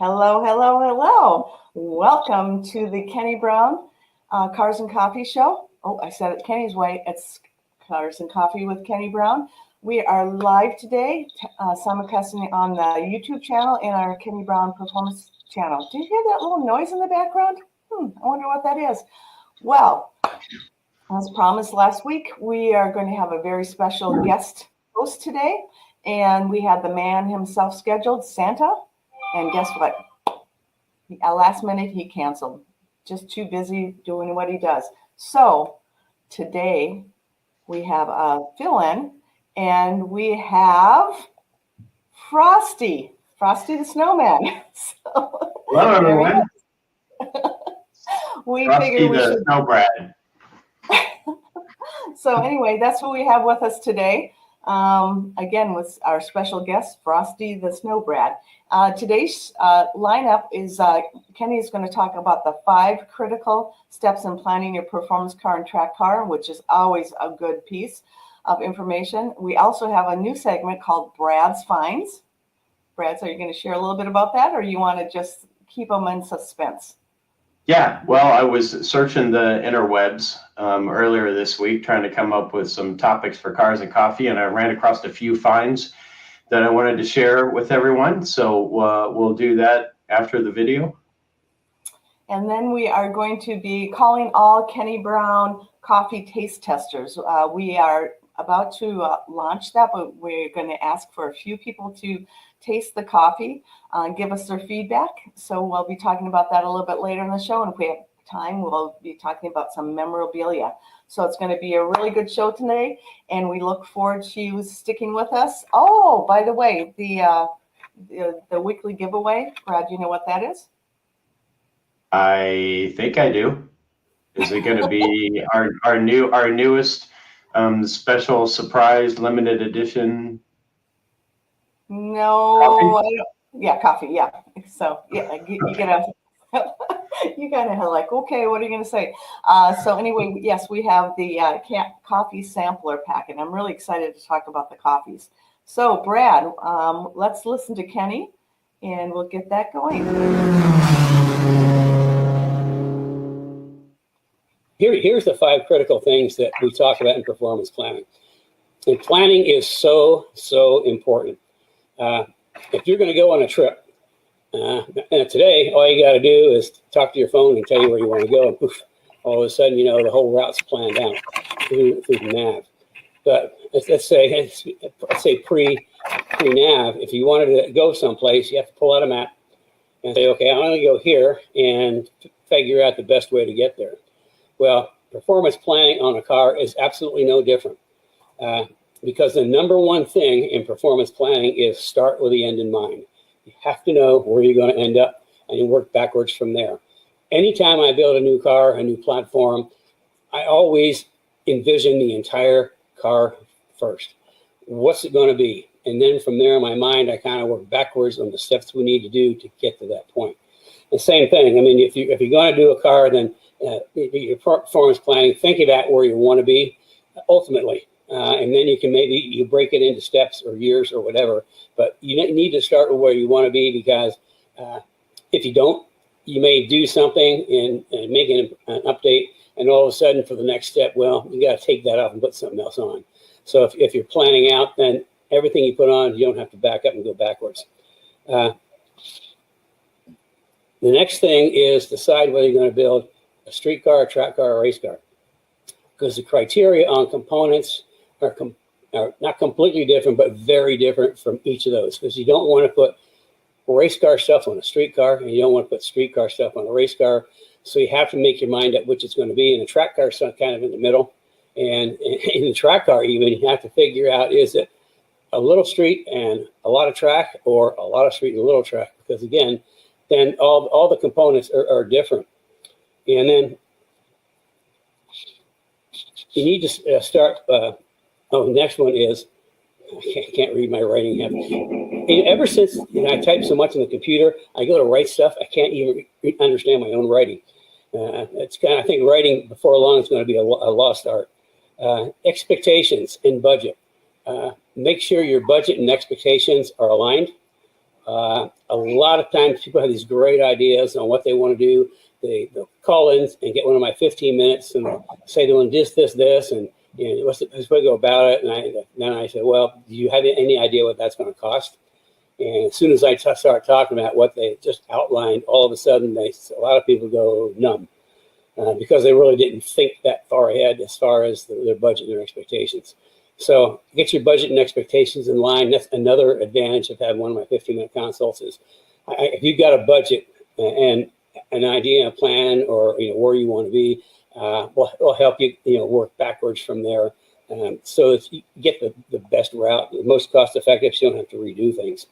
Hello, hello, hello. Welcome to the Kenny Brown Cars and Coffee Show. Oh, I said it Kenny's way. It's Cars and Coffee with Kenny Brown. We are live today, simulcasting on the YouTube channel and our Kenny Brown Performance channel. Do you hear that little noise in the background? I wonder what that is. Well, as promised last week, we are going to have a very special guest host today. And we had the man himself scheduled, Santa. And guess what? At last minute, he canceled. Just too busy doing what he does. So today we have a fill-in, and we have Frosty the Snowman. So, hello, everyone. we Frosty figured we the should. Snow Brad. So anyway, that's what we have with us today. Again, with our special guest, Frosty the Snow Brad. Today's lineup is Kenny is going to talk about the 5 critical steps in planning your performance car and track car, which is always a good piece of information. We also have a new segment called Brad's Finds. Brad, so are you going to share a little bit about that, or you want to just keep them in suspense? Yeah, well, I was searching the interwebs earlier this week, trying to come up with some topics for Cars and Coffee, and I ran across a few finds that I wanted to share with everyone. So we'll do that after the video. And then we are going to be calling all Kenny Brown coffee taste testers. We are about to launch that, but we're going to ask for a few people to taste the coffee, give us their feedback. So we'll be talking about that a little bit later in the show. And if we have time, we'll be talking about some memorabilia. So it's going to be a really good show today, and we look forward to you sticking with us. Oh, by the way, the weekly giveaway, Brad, do you know what that is? I think I do. Is it going to be our newest special surprise limited edition? No, coffee? I don't. Yeah, coffee. Yeah. So yeah, you get a. You kind of like, okay, what are you going to say? So anyway, yes, we have the coffee sampler packet. I'm really excited to talk about the coffees. So Brad, let's listen to Kenny, and we'll get that going. Here's the 5 critical things that we talk about in performance planning. And planning is so important. If you're going to go on a trip, and today, all you got to do is talk to your phone and tell you where you want to go, and poof, all of a sudden, you know, the whole route's planned out through the nav. But let's say pre-nav, if you wanted to go someplace, you have to pull out a map and say, okay, I'm going to go here and figure out the best way to get there. Well, performance planning on a car is absolutely no different, because the number one thing in performance planning is start with the end in mind. You have to know where you're going to end up, and you work backwards from there. Anytime I build a new car, a new platform, I always envision the entire car first. What's it going to be? And then from there in my mind, I kind of work backwards on the steps we need to do to get to that point. The same thing. I mean, if you're going to do a car, then your performance planning, think about where you want to be ultimately. And then you can you break it into steps or years or whatever. But you need to start with where you want to be, because if you don't, you may do something and make an update, and all of a sudden for the next step, well, you got to take that off and put something else on. So if you're planning out, then everything you put on, you don't have to back up and go backwards. The next thing is decide whether you're going to build a street car, a track car, or a race car, because the criteria on components are not completely different, but very different from each of those, because you don't want to put race car stuff on a street car, and you don't want to put street car stuff on a race car. So you have to make your mind up which it's going to be. And the track car is kind of in the middle. And in the track car, even, you have to figure out, is it a little street and a lot of track, or a lot of street and a little track? Because again, then all the components are different. And then you need to start. The next one is, I can't read my writing here. And ever since I type so much on the computer, I go to write stuff, I can't even understand my own writing. It's kind of, I think writing before long is going to be a lost art. Expectations and budget. Make sure your budget and expectations are aligned. A lot of times people have these great ideas on what they want to do. They'll call in and get one of my 15 minutes and they'll say to them this, and what's the best way to go about it? And then I say, well, do you have any idea what that's going to cost? And as soon as I start talking about what they just outlined, all of a sudden a lot of people go numb because they really didn't think that far ahead as far as their budget and their expectations. So get your budget and expectations in line. That's another advantage of having one of my 15-minute consults is if you've got a budget and an idea, a plan, or where you want to be, we'll help you work backwards from there. So that you get the best route, the most cost effective, so you don't have to redo things.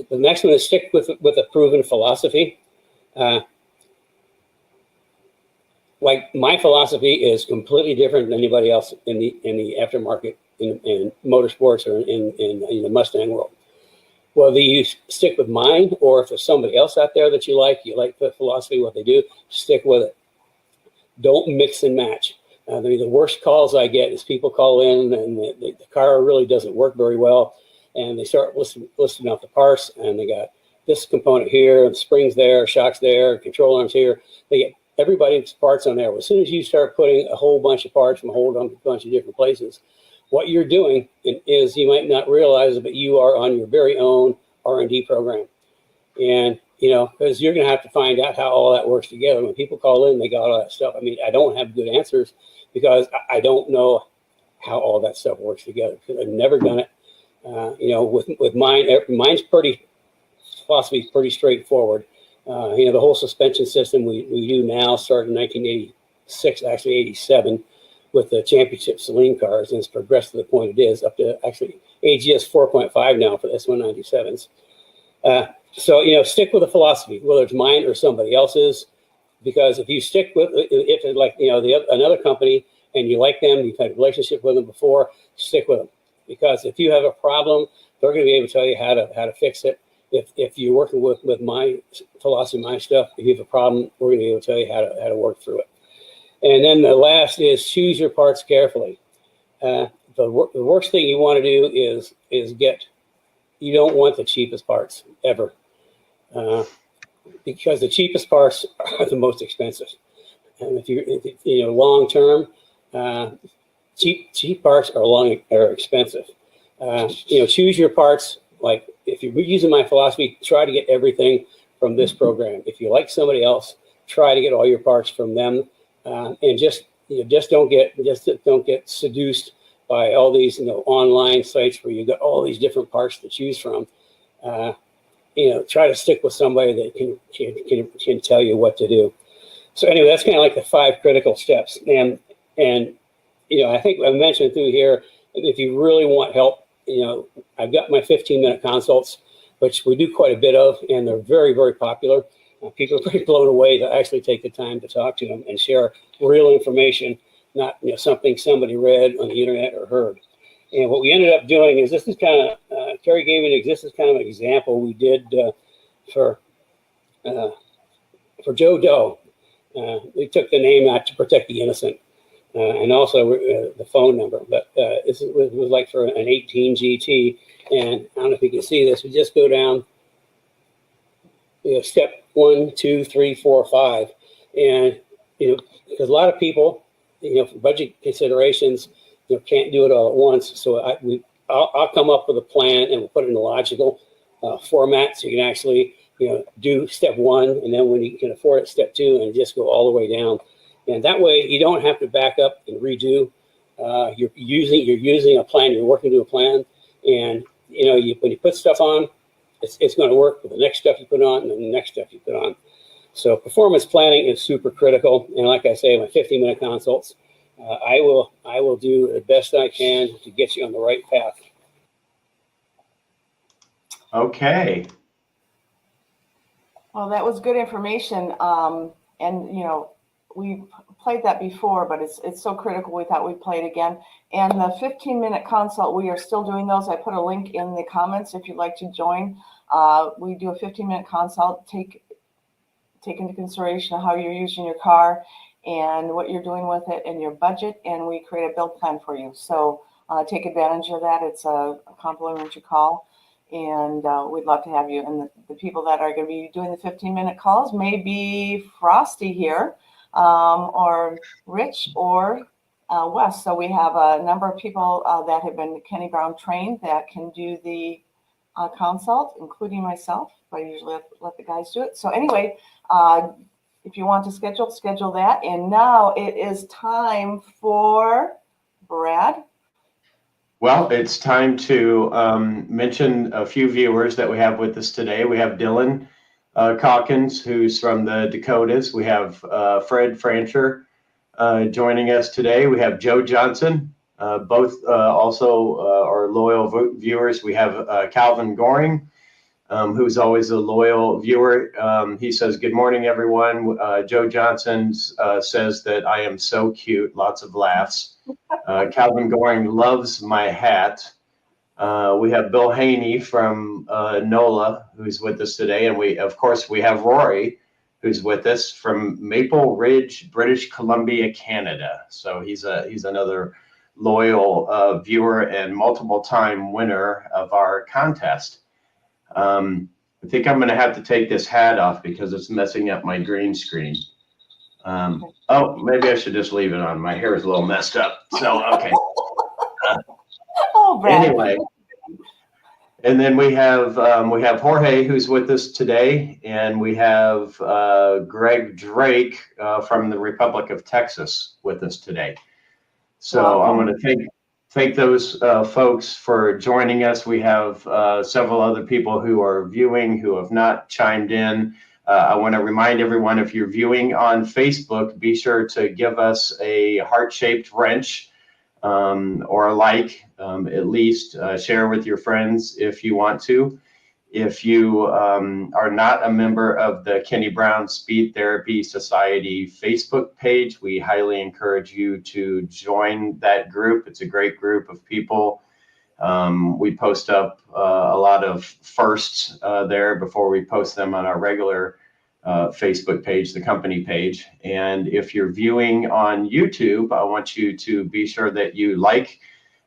The next one is stick with a proven philosophy. Like my philosophy is completely different than anybody else in the aftermarket in motorsports or in the Mustang world. Whether you stick with mine or if there's somebody else out there that you like the philosophy, what they do, stick with it. Don't mix and match. The worst calls I get is people call in and the car really doesn't work very well, and they start listing out the parts, and they got this component here, and springs there, shocks there, control arms here. They get everybody's parts on there. As soon as you start putting a whole bunch of parts from a whole bunch of different places, what you're doing is, you might not realize it, but you are on your very own R&D program. And, because you're going to have to find out how all that works together. When people call in, they got all that stuff. I mean, I don't have good answers because I don't know how all that stuff works together because I've never done it. With mine, mine's philosophy is pretty straightforward. The whole suspension system we do now started in 1986, actually 87, with the championship Saleen cars, and it's progressed to the point it is, up to actually AGS 4.5 now for S197s. So, stick with a philosophy, whether it's mine or somebody else's, because if you stick with, if it's like, another company and you like them, you've had a relationship with them before, stick with them. Because if you have a problem, they're going to be able to tell you how to fix it. If you're working with my philosophy, my stuff, if you have a problem, we're going to be able to tell you how to work through it. And then the last is choose your parts carefully. The worst thing you want to do is you don't want the cheapest parts ever, because the cheapest parts are the most expensive. And if you long term, cheap parts are expensive. Choose your parts. Like if you're using my philosophy, try to get everything from this program. If you like somebody else, try to get all your parts from them, and just don't get seduced by all these online sites where you got all these different parts to choose from. Try to stick with somebody that can tell you what to do. So anyway, that's kind of like the 5 critical steps. And I think I mentioned through here, if you really want help, I've got my 15-minute consults, which we do quite a bit of, and they're very, very popular. People are pretty blown away to actually take the time to talk to them and share real information, not something somebody read on the internet or heard. And what we ended up doing is, this is kind of, Cari gave me this is kind of an example we did for Joe Doe. We took the name out to protect the innocent. And also the phone number, but this was like for an 18 GT, and I don't know if you can see this. We just go down, step 1, 2, 3, 4, 5, and because a lot of people, for budget considerations, can't do it all at once. So I'll come up with a plan and we'll put it in a logical format, so you can actually do step 1, and then when you can afford it, step 2, and just go all the way down. And that way, you don't have to back up and redo. You're using a plan. You're working to a plan, and when you put stuff on, it's going to work with the next stuff you put on and the next stuff you put on. So performance planning is super critical. And like I say, my 15-minute consults, I will do the best I can to get you on the right path. Okay. Well, that was good information. And we played that before, but it's so critical. We thought we'd play it again. And the 15-minute consult, we are still doing those. I put a link in the comments if you'd like to join. We do a 15-minute consult, take into consideration how you're using your car and what you're doing with it and your budget, and we create a build plan for you. So take advantage of that. It's a complimentary call. And we'd love to have you. And the people that are going to be doing the 15-minute calls may be Frosty here, or Rich, or Wes. So we have a number of people that have been Kenny Brown trained that can do the consult, including myself. I usually let the guys do it. So anyway, if you want to schedule that. And now it is time for Brad. Well, it's time to mention a few viewers that we have with us today. We have Dylan Calkins, who's from the Dakotas. We have Fred Francher joining us today. We have Joe Johnson, both also are loyal viewers. We have Calvin Goring, who's always a loyal viewer. He says, "Good morning, everyone." Joe Johnson says that I am so cute, lots of laughs. Calvin Goring loves my hat. We have Bill Haney from NOLA, who's with us today. And of course, we have Rory, who's with us from Maple Ridge, British Columbia, Canada. So he's another loyal viewer and multiple-time winner of our contest. I think I'm going to have to take this hat off because it's messing up my green screen. Oh, maybe I should just leave it on. My hair is a little messed up. So, okay. Anyway, and then we have Jorge, who's with us today, and we have Greg Drake from the Republic of Texas with us today. So I'm going to thank those folks for joining us. We have several other people who are viewing who have not chimed in. I want to remind everyone, if you're viewing on Facebook, be sure to give us a heart-shaped wrench or a like, at least share with your friends if you want to. If you are not a member of the Kenny Brown Speed Therapy Society Facebook page, we highly encourage you to join that group. It's a great group of people. We post up a lot of firsts there before we post them on our regular Facebook page, the company page. And if you're viewing on YouTube, I want you to be sure that you like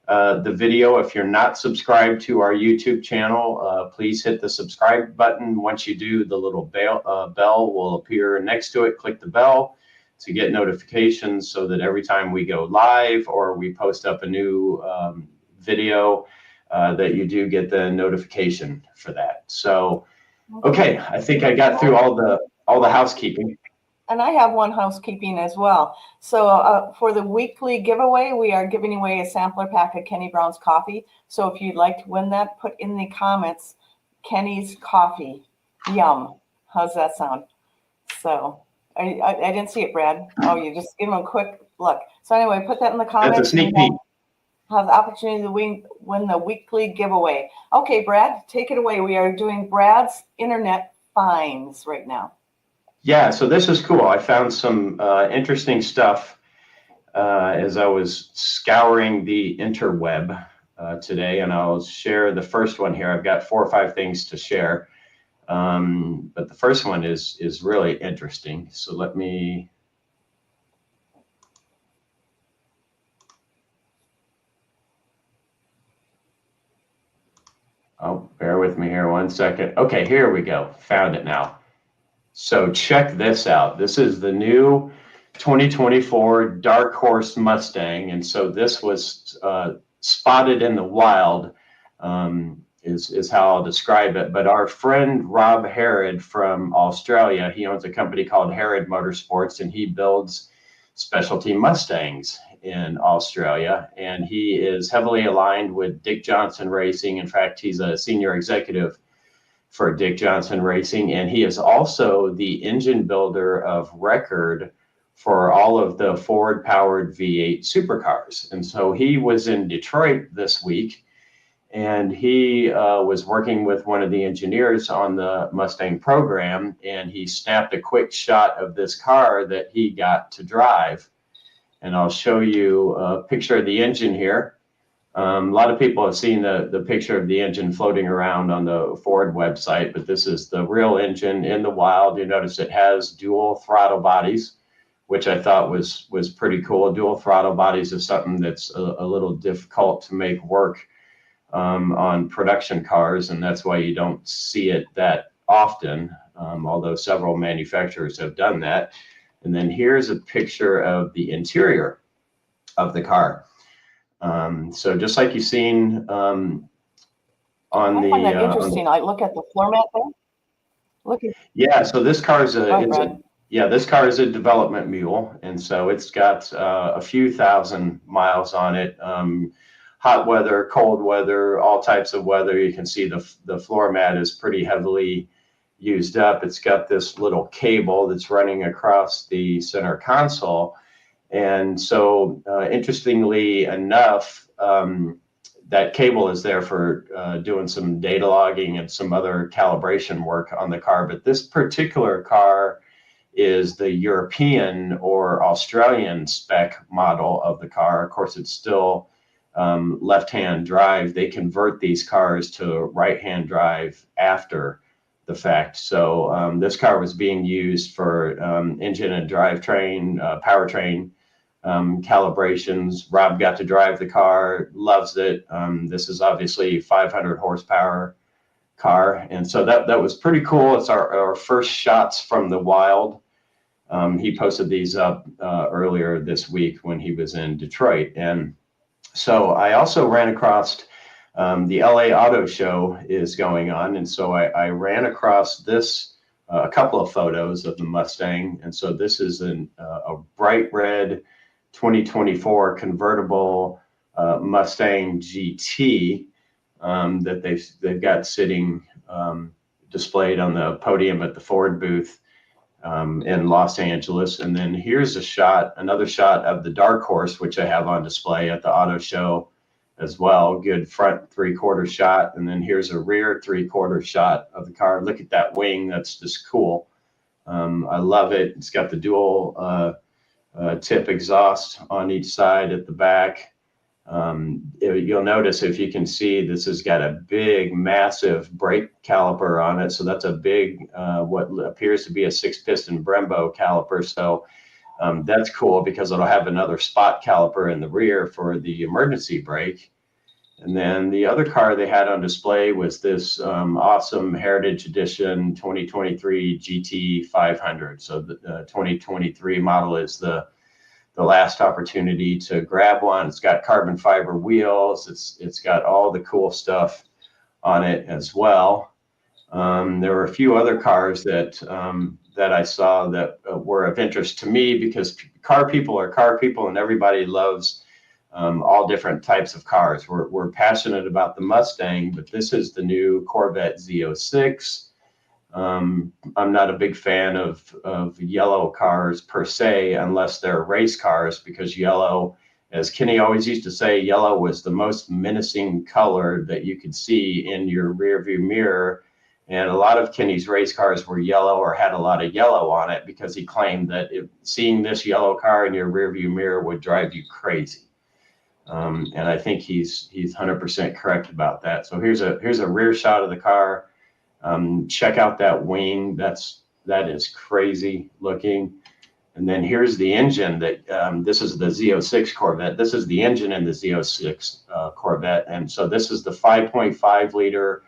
the video. If you're not subscribed to our YouTube channel, please hit the subscribe button. Once you do, the little bell will appear next to it. Click the bell to get notifications so that every time we go live or we post up a new video, that you do get the notification for that. So, okay, I think I got through all the housekeeping. And I have one housekeeping as well. So for the weekly giveaway, we are giving away a sampler pack of Kenny Brown's coffee. So if you'd like to win that, put in the comments, Kenny's coffee. Yum. How's that sound? So I didn't see it, Brad. Oh, you just give him a quick look. So anyway, put that in the comments. That's a sneak peek. Have the opportunity to win the weekly giveaway. Okay, Brad, take it away. We are doing Brad's internet finds right now. Yeah, so this is cool. I found some interesting stuff as I was scouring the interweb today, and I'll share the first one here. I've got 4 or 5 things to share, but the first one is really interesting. So let me. Oh, bear with me here 1 second. Okay, here we go. Found it now. So check this out. This is the new 2024 Dark Horse Mustang. And so this was spotted in the wild, is how I'll describe it. But our friend Rob Harrod from Australia, he owns a company called Harrod Motorsports, and he builds specialty Mustangs in Australia. And he is heavily aligned with Dick Johnson Racing. In fact, he's a senior executive for Dick Johnson Racing, and he is also the engine builder of record for all of the Ford-powered V8 supercars. And so he was in Detroit this week, and he was working with one of the engineers on the Mustang program, and he snapped a quick shot of this car that he got to drive. And I'll show you a picture of the engine here. A lot of people have seen the picture of the engine floating around on the Ford website, but this is the real engine in the wild. You notice it has dual throttle bodies, which I thought was pretty cool. Dual throttle bodies is something that's a little difficult to make work on production cars, and that's why you don't see it that often, although several manufacturers have done that. And then here's a picture of the interior of the car. So just like you've seen on I find that interesting. I look at the floor mat there. Yeah, so this car is this car is a development mule, and so it's got a few thousand miles on it. Hot weather, cold weather, all types of weather. You can see the floor mat is pretty heavily used up. It's got this little cable that's running across the center console. And so interestingly enough, that cable is there for doing some data logging and some other calibration work on the car. But this particular car is the European or Australian spec model of the car. Of course, it's still left-hand drive. They convert these cars to right-hand drive after the fact. So this car was being used for engine and drivetrain, powertrain calibrations. Rob got to drive the car, loves it. This is obviously 500 horsepower car, and so that was pretty cool. It's our first shots from the wild. He posted these up earlier this week when he was in Detroit. And so I also ran across the LA Auto Show is going on, and so I ran across this a couple of photos of the Mustang. And so this is a bright red 2024 convertible Mustang GT that they've got sitting displayed on the podium at the Ford booth in Los Angeles. And then here's another shot of the Dark Horse, which I have on display at the auto show as well. Good front 3/4 shot. And then here's a rear 3/4 shot of the car. Look at that wing. That's just cool. I love it. It's got the dual tip exhaust on each side at the back. You'll notice, if you can see, this has got a big, massive brake caliper on it. So that's a big, what appears to be a 6-piston Brembo caliper. So that's cool because it'll have another spot caliper in the rear for the emergency brake. And then the other car they had on display was this awesome Heritage Edition 2023 GT 500. So the 2023 model is the last opportunity to grab one. It's got carbon fiber wheels. It's got all the cool stuff on it as well. There were a few other cars that I saw that were of interest to me, because car people are car people, and everybody loves all different types of cars. We're passionate about the Mustang, but this is the new Corvette Z06. I'm not a big fan of yellow cars per se, unless they're race cars, because yellow, as Kenny always used to say, yellow was the most menacing color that you could see in your rear view mirror. And a lot of Kenny's race cars were yellow or had a lot of yellow on it, because he claimed that seeing this yellow car in your rear view mirror would drive you crazy. And I think he's 100% correct about that. So here's a rear shot of the car. Check out that wing. That is crazy looking. And then here's the engine this is the Z06 Corvette. This is the engine in the Z06 Corvette. And so this is the 5.5 liter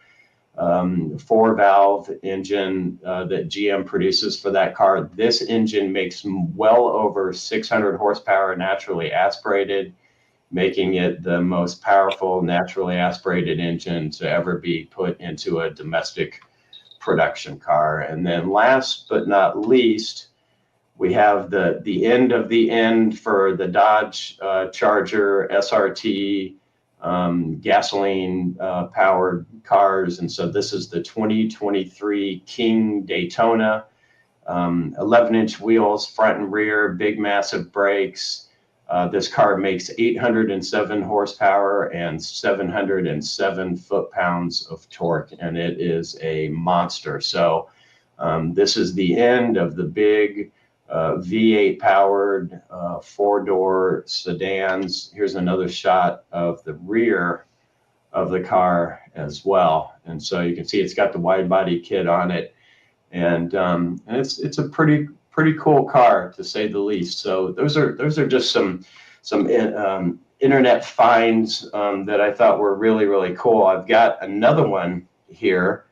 4-valve engine that GM produces for that car. This engine makes well over 600 horsepower naturally aspirated, making it the most powerful naturally aspirated engine to ever be put into a domestic production car. And then last but not least, we have the end of the end for the Dodge Charger SRT gasoline powered cars. And so this is the 2023 King Daytona, 11-inch wheels, front and rear, big massive brakes. This car makes 807 horsepower and 707 foot-pounds of torque, and it is a monster. So this is the end of the big V8 powered 4-door sedans. Here's another shot of the rear of the car as well. And so you can see it's got the wide body kit on it, and it's a pretty cool car, to say the least. So those are just some internet finds that I thought were really, really cool. I've got another one here.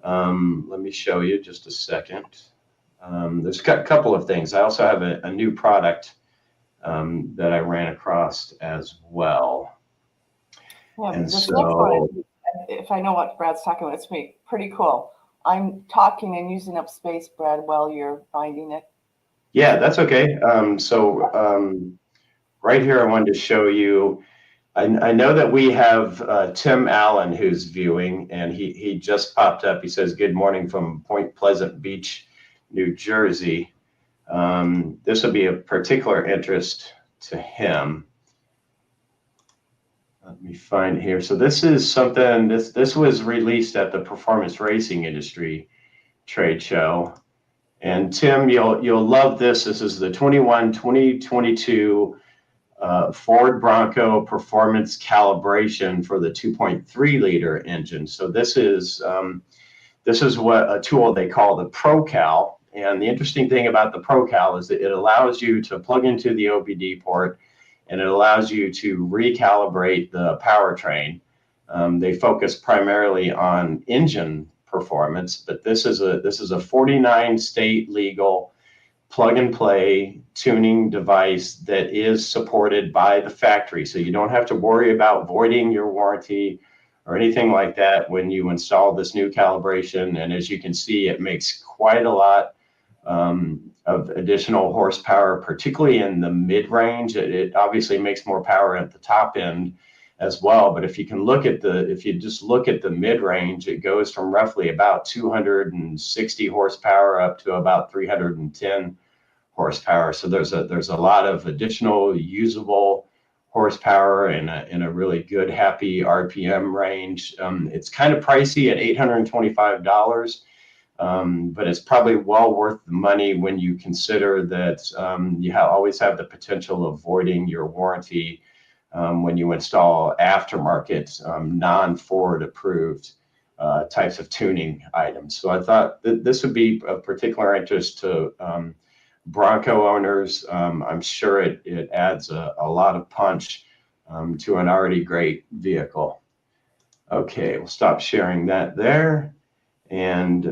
Let me show you just a second. There's a couple of things. I also have a new product that I ran across as well. Yeah, And this next so, one, if I know what Brad's talking about, it's pretty cool. I'm talking and using up space, Brad, while you're finding it. yeah, that's okay. Right here, I wanted to show you. I know that we have Tim Allen who's viewing, and he just popped up. He says, "Good morning from Point Pleasant Beach, New Jersey." This will be of particular interest to him. Let me find here. So this is something, this was released at the Performance Racing Industry trade show. And Tim, you'll love this. This is the 2022 Ford Bronco performance calibration for the 2.3 liter engine. So this is what a tool they call the ProCal. And the interesting thing about the ProCal is that it allows you to plug into the OBD port, and it allows you to recalibrate the powertrain. They focus primarily on engine performance, but this is a 49 state legal plug and play tuning device that is supported by the factory. So you don't have to worry about voiding your warranty or anything like that when you install this new calibration. And as you can see, it makes quite a lot of additional horsepower, particularly in the mid-range. It obviously makes more power at the top end as well. But if you just look at the mid-range, it goes from roughly about 260 horsepower up to about 310 horsepower. So there's a lot of additional usable horsepower in a really good, happy RPM range. It's kind of pricey at $825. But it's probably well worth the money when you consider that you always have the potential of voiding your warranty when you install aftermarket, non-Ford approved types of tuning items. So I thought this would be of particular interest to Bronco owners. I'm sure it adds a lot of punch to an already great vehicle. Okay, we'll stop sharing that there. And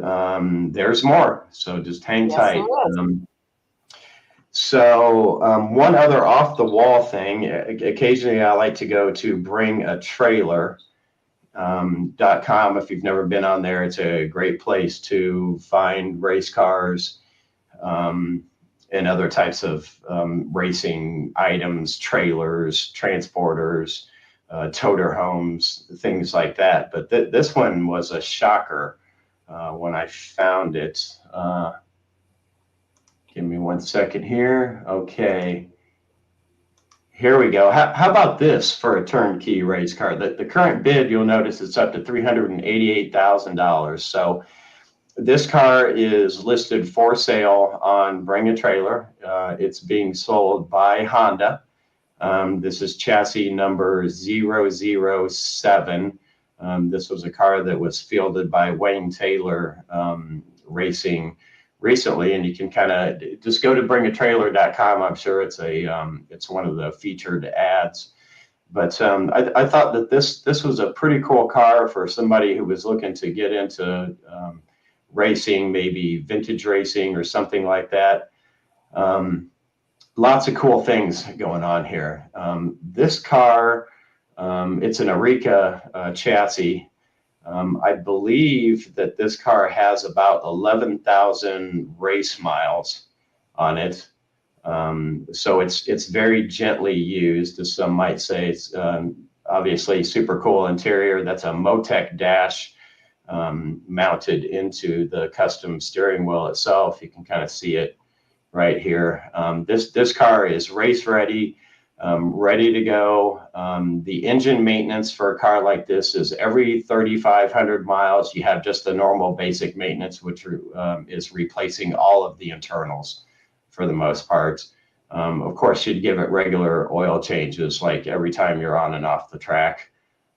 there's more, so just hang tight. One other off the wall thing, occasionally I like to go to bringatrailer.com. If you've never been on there, it's a great place to find race cars and other types of racing items, trailers, transporters, toter homes, things like that. But this one was a shocker. When I found it, give me 1 second here. Okay, here we go. How about this for a turnkey race car? The current bid, you'll notice it's up to $388,000. So this car is listed for sale on Bring a Trailer. It's being sold by Honda. This is chassis number 007. This was a car that was fielded by Wayne Taylor Racing recently, and you can kind of just go to bringatrailer.com. I'm sure it's one of the featured ads. But I thought that this was a pretty cool car for somebody who was looking to get into racing, maybe vintage racing or something like that. Lots of cool things going on here. This car, it's an Eureka chassis. I believe that this car has about 11,000 race miles on it. So it's very gently used, as some might say. It's obviously super cool interior. That's a Motec dash mounted into the custom steering wheel itself. You can kind of see it right here. This car is race ready. Ready to go. The engine maintenance for a car like this is every 3,500 miles. You have just the normal basic maintenance, which is replacing all of the internals for the most part. Of course, you'd give it regular oil changes like every time you're on and off the track.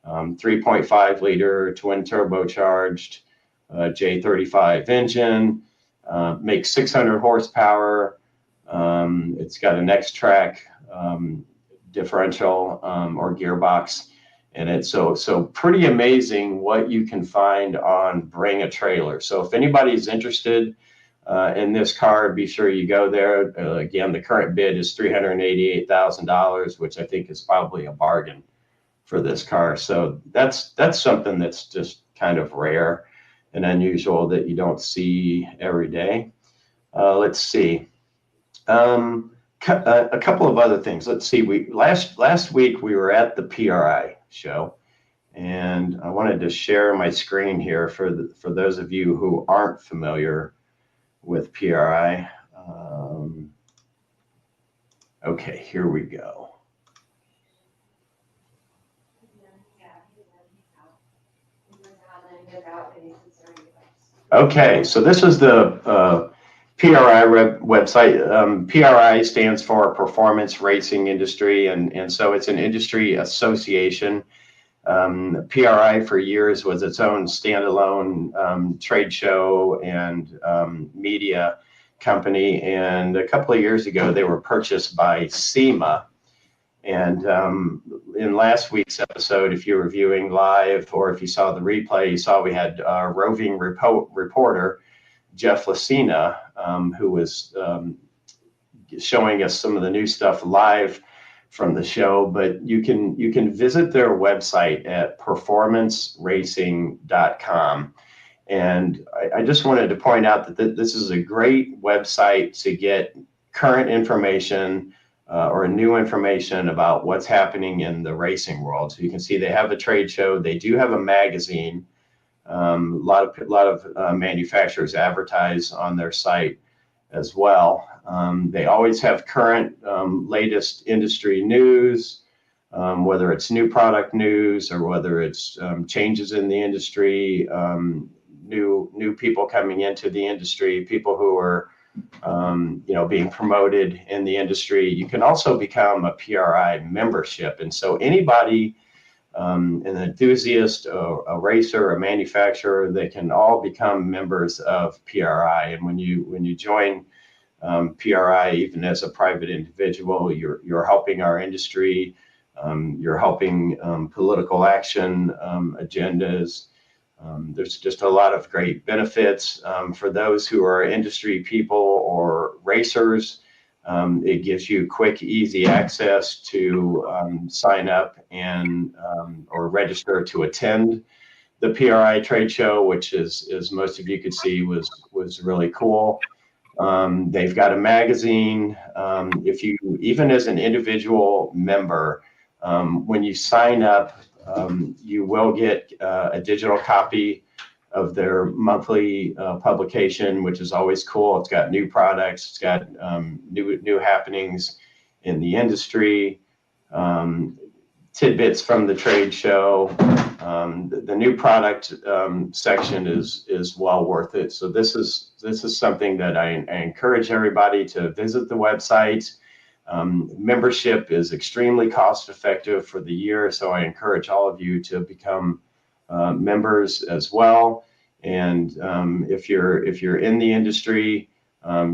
3.5 liter twin turbocharged J35 engine, makes 600 horsepower. It's got an X-Track differential or gearbox in it. So pretty amazing what you can find on Bring a Trailer. So if anybody's interested in this car, be sure you go there. Again, the current bid is $388,000, which I think is probably a bargain for this car. So that's something that's just kind of rare and unusual that you don't see every day. Let's see. A couple of other things. Let's see. Last week we were at the PRI show, and I wanted to share my screen here for those of you who aren't familiar with PRI. Okay, here we go. Okay, so this is the PRI website. PRI stands for Performance Racing Industry, and so it's an industry association. PRI for years was its own standalone trade show and media company, and a couple of years ago they were purchased by SEMA. And in last week's episode, if you were viewing live or if you saw the replay, you saw we had roving reporter Jeff Lucina, who was showing us some of the new stuff live from the show. But you can visit their website at performanceracing.com. And I just wanted to point out that this is a great website to get current information or new information about what's happening in the racing world. So you can see they have a trade show. They do have a magazine. A lot of manufacturers advertise on their site as well. They always have current latest industry news, whether it's new product news or whether it's changes in the industry, new people coming into the industry, people who are being promoted in the industry. You can also become a PRI membership, and so anybody, an enthusiast, a racer, a manufacturer, they can all become members of PRI. And when you join PRI, even as a private individual, you're helping our industry. You're helping political action agendas. There's just a lot of great benefits for those who are industry people or racers. It gives you quick, easy access to sign up and or register to attend the PRI trade show, which is, as most of you could see, was really cool. They've got a magazine. If you, even as an individual member, when you sign up, you will get a digital copy of their monthly publication, which is always cool. It's got new products. It's got new happenings in the industry, tidbits from the trade show. The new product section is well worth it. So this is something that I encourage everybody to visit the website. Membership is extremely cost effective for the year, so I encourage all of you to become members as well. And if you're in the industry,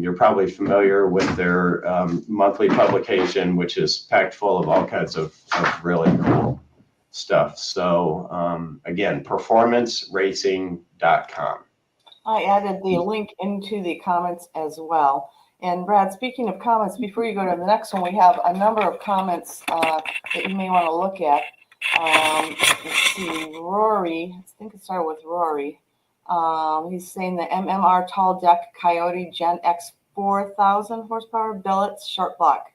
you're probably familiar with their monthly publication, which is packed full of all kinds of really cool stuff. So again, performanceracing.com. I added the link into the comments as well. And Brad, speaking of comments, before you go to the next one, we have a number of comments that you may want to look at. Let's see, Rory, I think it started with Rory. He's saying the MMR tall deck Coyote Gen X 4,000 horsepower billets short block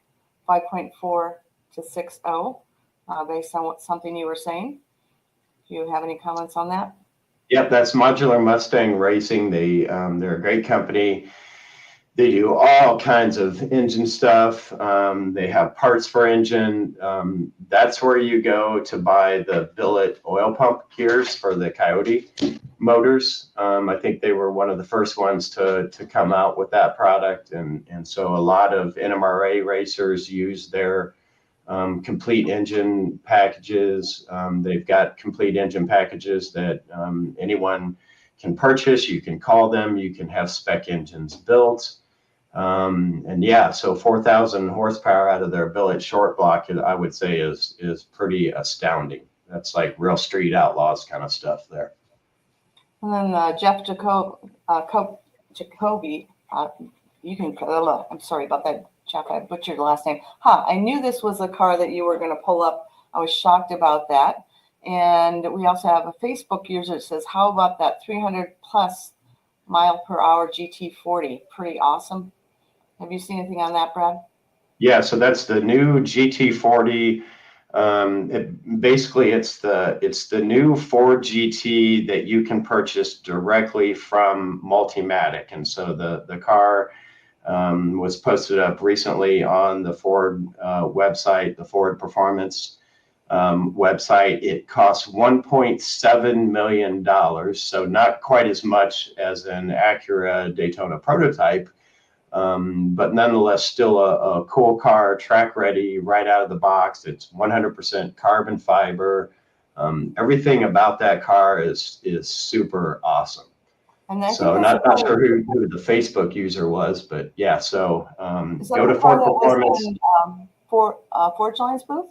5.4 to 6.0, based on something you were saying. Do you have any comments on that? Yep, that's Modular Mustang Racing. They're a great company. They do all kinds of engine stuff. They have parts for engine. That's where you go to buy the billet oil pump gears for the Coyote motors. I think they were one of the first ones to come out with that product. And so a lot of NMRA racers use their complete engine packages. They've got complete engine packages that anyone can purchase. You can call them. You can have spec engines built. And yeah, so 4,000 horsepower out of their billet short block, I would say is pretty astounding. That's like real street outlaws kind of stuff there. And then Jeff Jacoby, you can, I'm sorry about that, Jeff, I butchered your last name. I knew this was a car that you were going to pull up. I was shocked about that. And we also have a Facebook user that says, how about that 300 plus mile per hour GT40? Pretty awesome. Have you seen anything on that, Brad? Yeah, so that's the new GT40. Basically, it's the new Ford GT that you can purchase directly from Multimatic, and so the car was posted up recently on the Ford website, the Ford Performance website. It costs $1.7 million, so not quite as much as an Acura Daytona prototype. But nonetheless, still a cool car, track ready, right out of the box. It's 100% carbon fiber. Everything about that car is super awesome. And so not sure who the Facebook user was, but yeah. So go to Ford Performance. Ford Giants booth?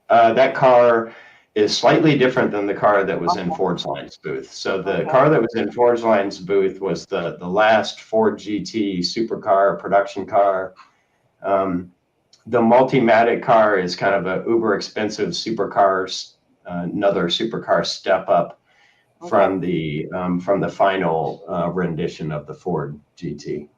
That car is slightly different than the car that was in Ford's Line's booth. So the car that was in Ford's Line's booth was the last Ford GT supercar, production car. The Multimatic car is kind of a uber expensive supercar, another supercar step up from the final rendition of the Ford GT.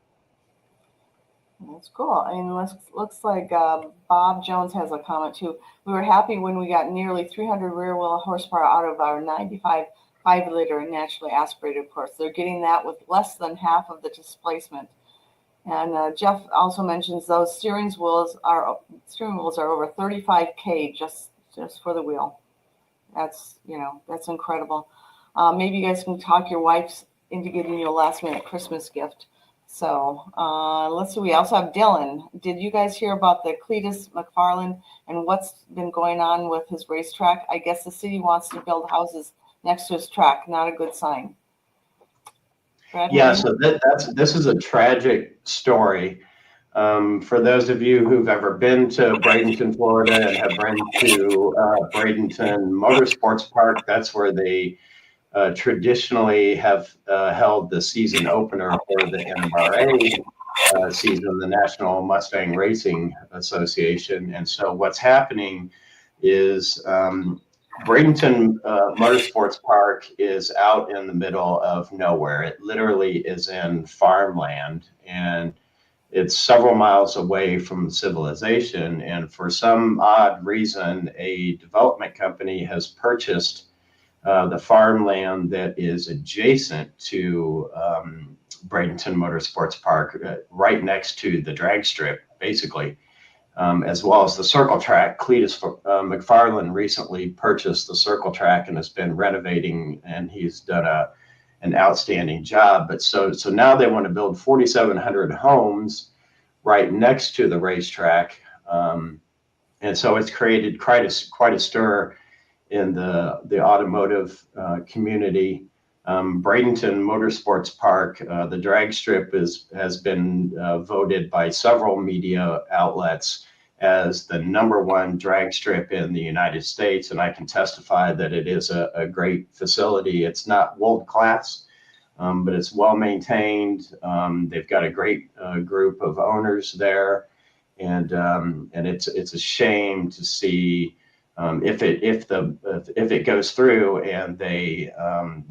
That's cool. I mean, looks like Bob Jones has a comment too. We were happy when we got nearly 300 rear wheel horsepower out of our 95 5-liter naturally aspirated, of course. They're getting that with less than half of the displacement. And Jeff also mentions those steering wheels are over 35K just for the wheel. That's incredible. Maybe you guys can talk your wife into giving you a last minute Christmas gift. So let's see. We also have Dylan. Did you guys hear about the Cletus McFarland and what's been going on with his racetrack? I guess the city wants to build houses next to his track. Not a good sign. Brad, yeah. So this is a tragic story. For those of you who've ever been to Bradenton, Florida, and have been to Bradenton Motorsports Park, that's where they traditionally have held the season opener for the NMRA season, the National Mustang Racing Association. And so what's happening is Bradenton Motorsports Park is out in the middle of nowhere. It literally is in farmland, and it's several miles away from civilization. And for some odd reason, a development company has purchased the farmland that is adjacent to Bradenton Motorsports Park, right next to the drag strip, basically, as well as the circle track. Cletus McFarland recently purchased the circle track and has been renovating, and he's done an outstanding job. But so now they want to build 4,700 homes right next to the racetrack, and so it's created quite a stir in the automotive community. Bradenton Motorsports Park, the drag strip has been voted by several media outlets as the #1 drag strip in the United States, and I can testify that it is a great facility. It's not world class, but it's well maintained. They've got a great group of owners there, and it's a shame to see if it goes through and the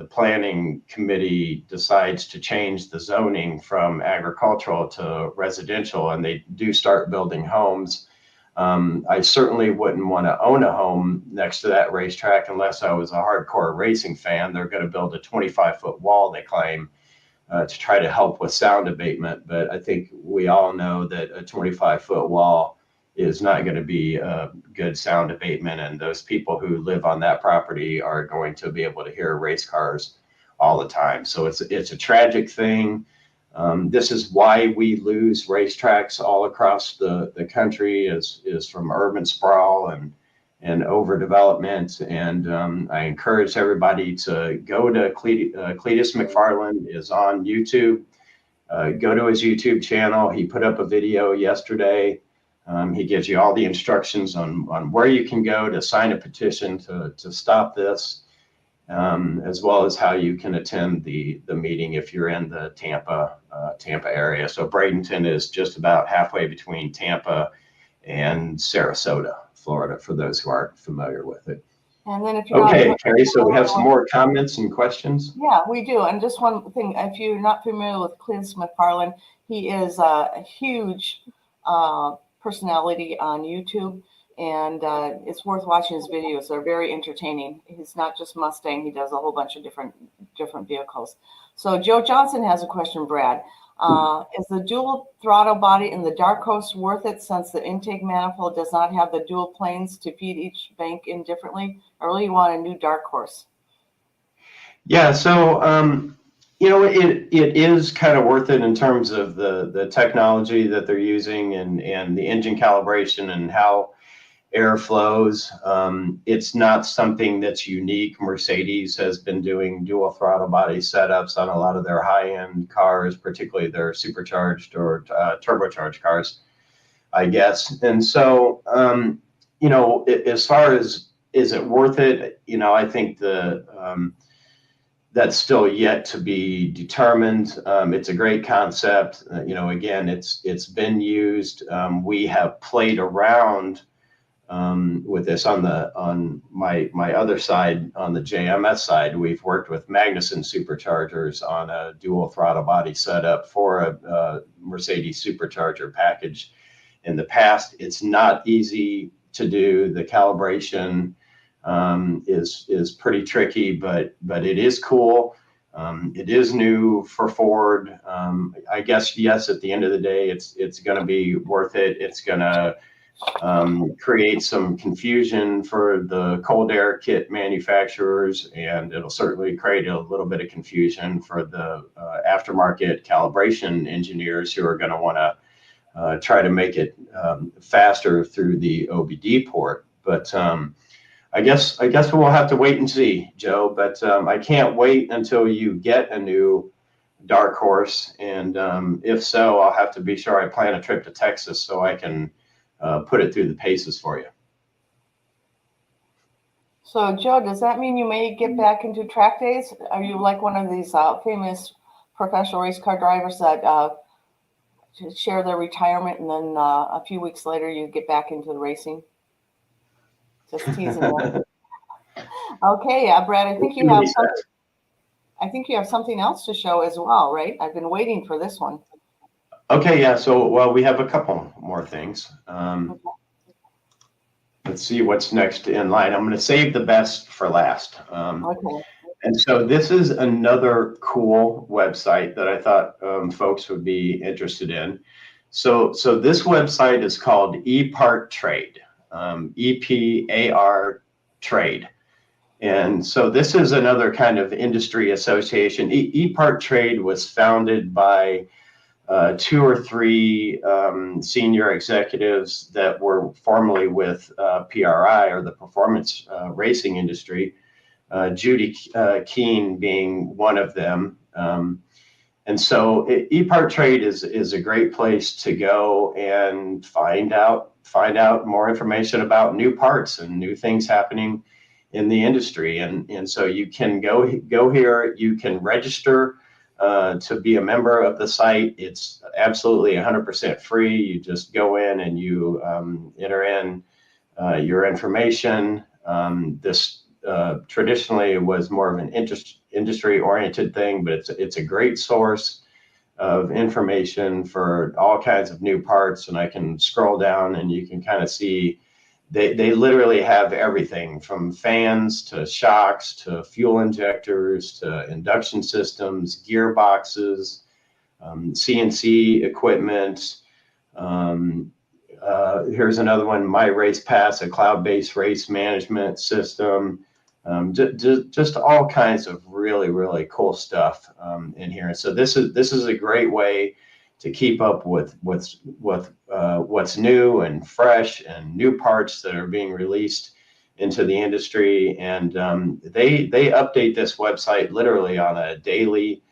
planning committee decides to change the zoning from agricultural to residential, and they do start building homes. I certainly wouldn't want to own a home next to that racetrack unless I was a hardcore racing fan. They're going to build a 25-foot wall, they claim, to try to help with sound abatement. But I think we all know that a 25-foot wall is not going to be a good sound abatement, and those people who live on that property are going to be able to hear race cars all the time. So it's a tragic thing. This is why we lose racetracks all across the country, is from urban sprawl and overdevelopment. And I encourage everybody to go to Cletus McFarland is on YouTube. go to his YouTube channel. He put up a video yesterday. He gives you all the instructions on where you can go to sign a petition to stop this, as well as how you can attend the meeting if you're in the Tampa area. So Bradenton is just about halfway between Tampa and Sarasota, Florida, for those who aren't familiar with it. And then if you're Okay, not, Cari, so we have some more comments and questions. Yeah, we do. And just one thing, if you're not familiar with Clint McFarland, he is a huge personality on YouTube, and it's worth watching his videos. They're very entertaining. He's not just Mustang; he does a whole bunch of different vehicles. So Joe Johnson has a question, Brad. Is the dual throttle body in the Dark Horse worth it, since the intake manifold does not have the dual planes to feed each bank in differently? I really want a new Dark Horse. Yeah, so it is kind of worth it in terms of the technology that they're using and the engine calibration and how air flows. It's not something that's unique. Mercedes has been doing dual throttle body setups on a lot of their high-end cars, particularly their supercharged or turbocharged cars, I guess. And so, as far as is it worth it, I think that's still yet to be determined. It's a great concept. Again, it's been used. We have played around with this on my other side, on the JMS side. We've worked with Magnuson superchargers on a dual throttle body setup for a Mercedes supercharger package in the past. It's not easy to do. The calibration is pretty tricky, but it is cool. It is new for Ford. I guess, yes, at the end of the day, it's going to be worth it. It's going to create some confusion for the cold air kit manufacturers, and it'll certainly create a little bit of confusion for the aftermarket calibration engineers who are going to want to try to make it faster through the OBD port. But I guess we'll have to wait and see, Joe. But I can't wait until you get a new Dark Horse, and if so, I'll have to be sure I plan a trip to Texas so I can put it through the paces for you. So, Joe, does that mean you may get back into track days? Are you like one of these famous professional race car drivers that share their retirement and then a few weeks later you get back into the racing? Just teasing you. Okay, Brad, I think you have something else to show as well, right? I've been waiting for this one. Okay, yeah. So, well, we have a couple more things. Let's see what's next in line. I'm going to save the best for last. Okay. And so this is another cool website that I thought folks would be interested in. So this website is called ePart Trade, EPAR Trade. And so this is another kind of industry association. ePart Trade was founded by 2 or 3 senior executives that were formerly with PRI, or the performance racing industry, Judy Keene being one of them. And so ePart Trade is a great place to go and find out more information about new parts and new things happening in the industry. And so you can go here, you can register to be a member of the site. It's absolutely 100% free. You just go in and you enter in your information. This traditionally was more of an industry-oriented thing, but it's a great source of information for all kinds of new parts. And I can scroll down and you can kind of see they literally have everything from fans to shocks to fuel injectors to induction systems, gearboxes, CNC equipment. Here's another one, My Race Pass, a cloud-based race management system. Just all kinds of really, really cool stuff in here. And so this is a great way to keep up with what's new and fresh and new parts that are being released into the industry. And they update this website literally on a daily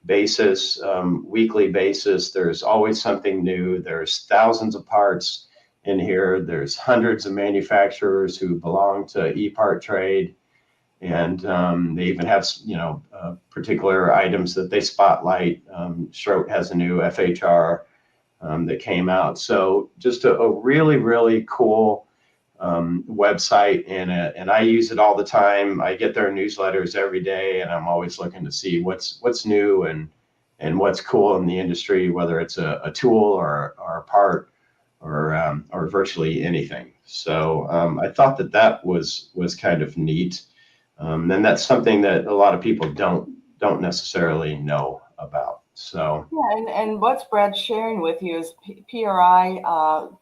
basis, weekly basis. There's always something new. There's thousands of parts in here. There's hundreds of manufacturers who belong to ePart Trade, and they even have, particular items that they spotlight. Schroet has a new FHR that came out. So just a really, really cool website, and I use it all the time. I get their newsletters every day, and I'm always looking to see what's new and what's cool in the industry, whether it's a tool or a part or virtually anything. So I thought that was kind of neat, and that's something that a lot of people don't necessarily know about. So yeah, and what's Brad sharing with you is PRI,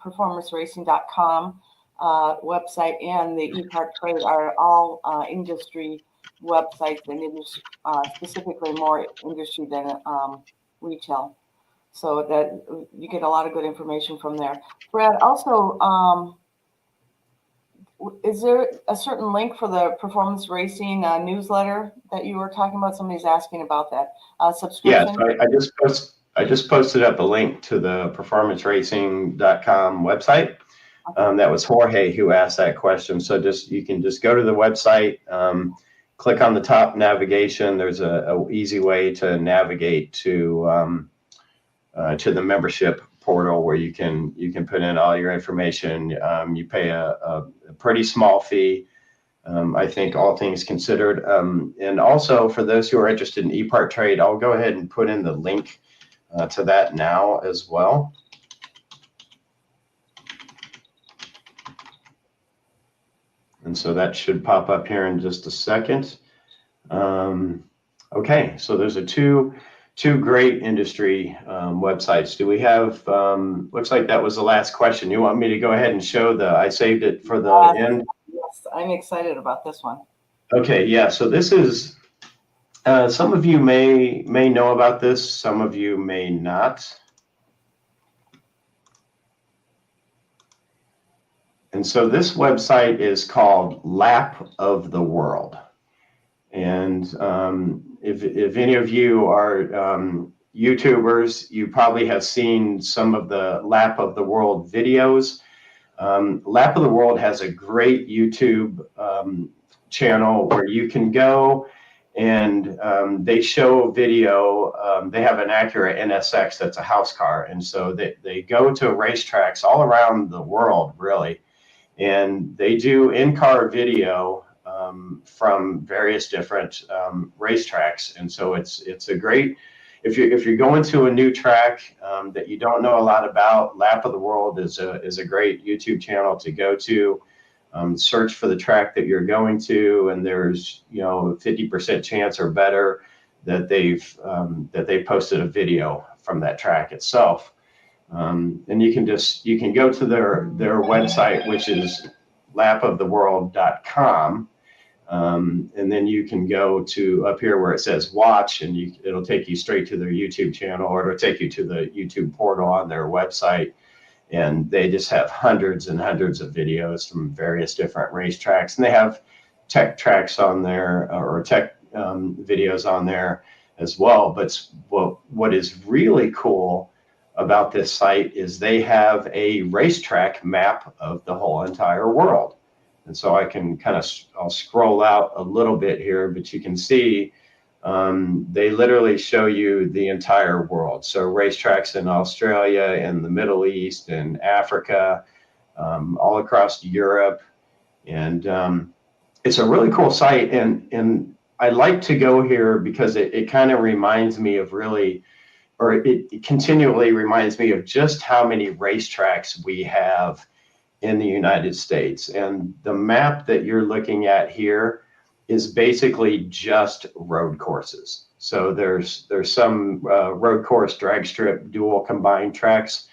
performanceracing.com website, and the ePart Trade are all industry websites, and specifically more industry than retail. So that you get a lot of good information from there. Brad, also, is there a certain link for the performance racing newsletter that you were talking about? Somebody's asking about that subscription. Yes, I just posted up a link to the performanceracing.com website. Okay. That was Jorge who asked that question. So you can just go to the website, click on the top navigation. There's a easy way to navigate to the membership portal where you can put in all your information. You pay a pretty small fee, I think, all things considered. And also for those who are interested in ePart Trade, I'll go ahead and put in the link to that now as well. And so that should pop up here in just a second. Okay, so there's two great industry websites. Do we have, looks like that was the last question. You want me to go ahead and show I saved it for the end? Yes, I'm excited about this one. Okay, yeah, so this is, some of you may know about this, some of you may not. And so this website is called Lap of the World. And if any of you are YouTubers, you probably have seen some of the Lap of the World videos. Lap of the World has a great YouTube channel where you can go and they show video. They have an Acura NSX that's a house car. And so they go to racetracks all around the world, really. And they do in-car video from various different racetracks, and so it's a great, if you're going to a new track that you don't know a lot about, Lap of the World is a great YouTube channel to go to. Search for the track that you're going to, and there's 50% chance or better that they've posted a video from that track itself. And you can go to their website, which is lapoftheworld.com, and then you can go to up here where it says watch, and it'll take you straight to their YouTube channel, or it'll take you to the YouTube portal on their website. And they just have hundreds and hundreds of videos from various different racetracks, and they have tech tracks on there, or tech videos on there as well. But what is really cool about this site is they have a racetrack map of the whole entire world. And so I can I'll scroll out a little bit here, but you can see they literally show you the entire world. So racetracks in Australia and the Middle East and Africa, all across Europe. And it's a really cool site. And I like to go here because it kind of reminds me of it continually reminds me of just how many racetracks we have in the United States. And the map that you're looking at here is basically just road courses. So there's some road course, drag strip, dual combined tracks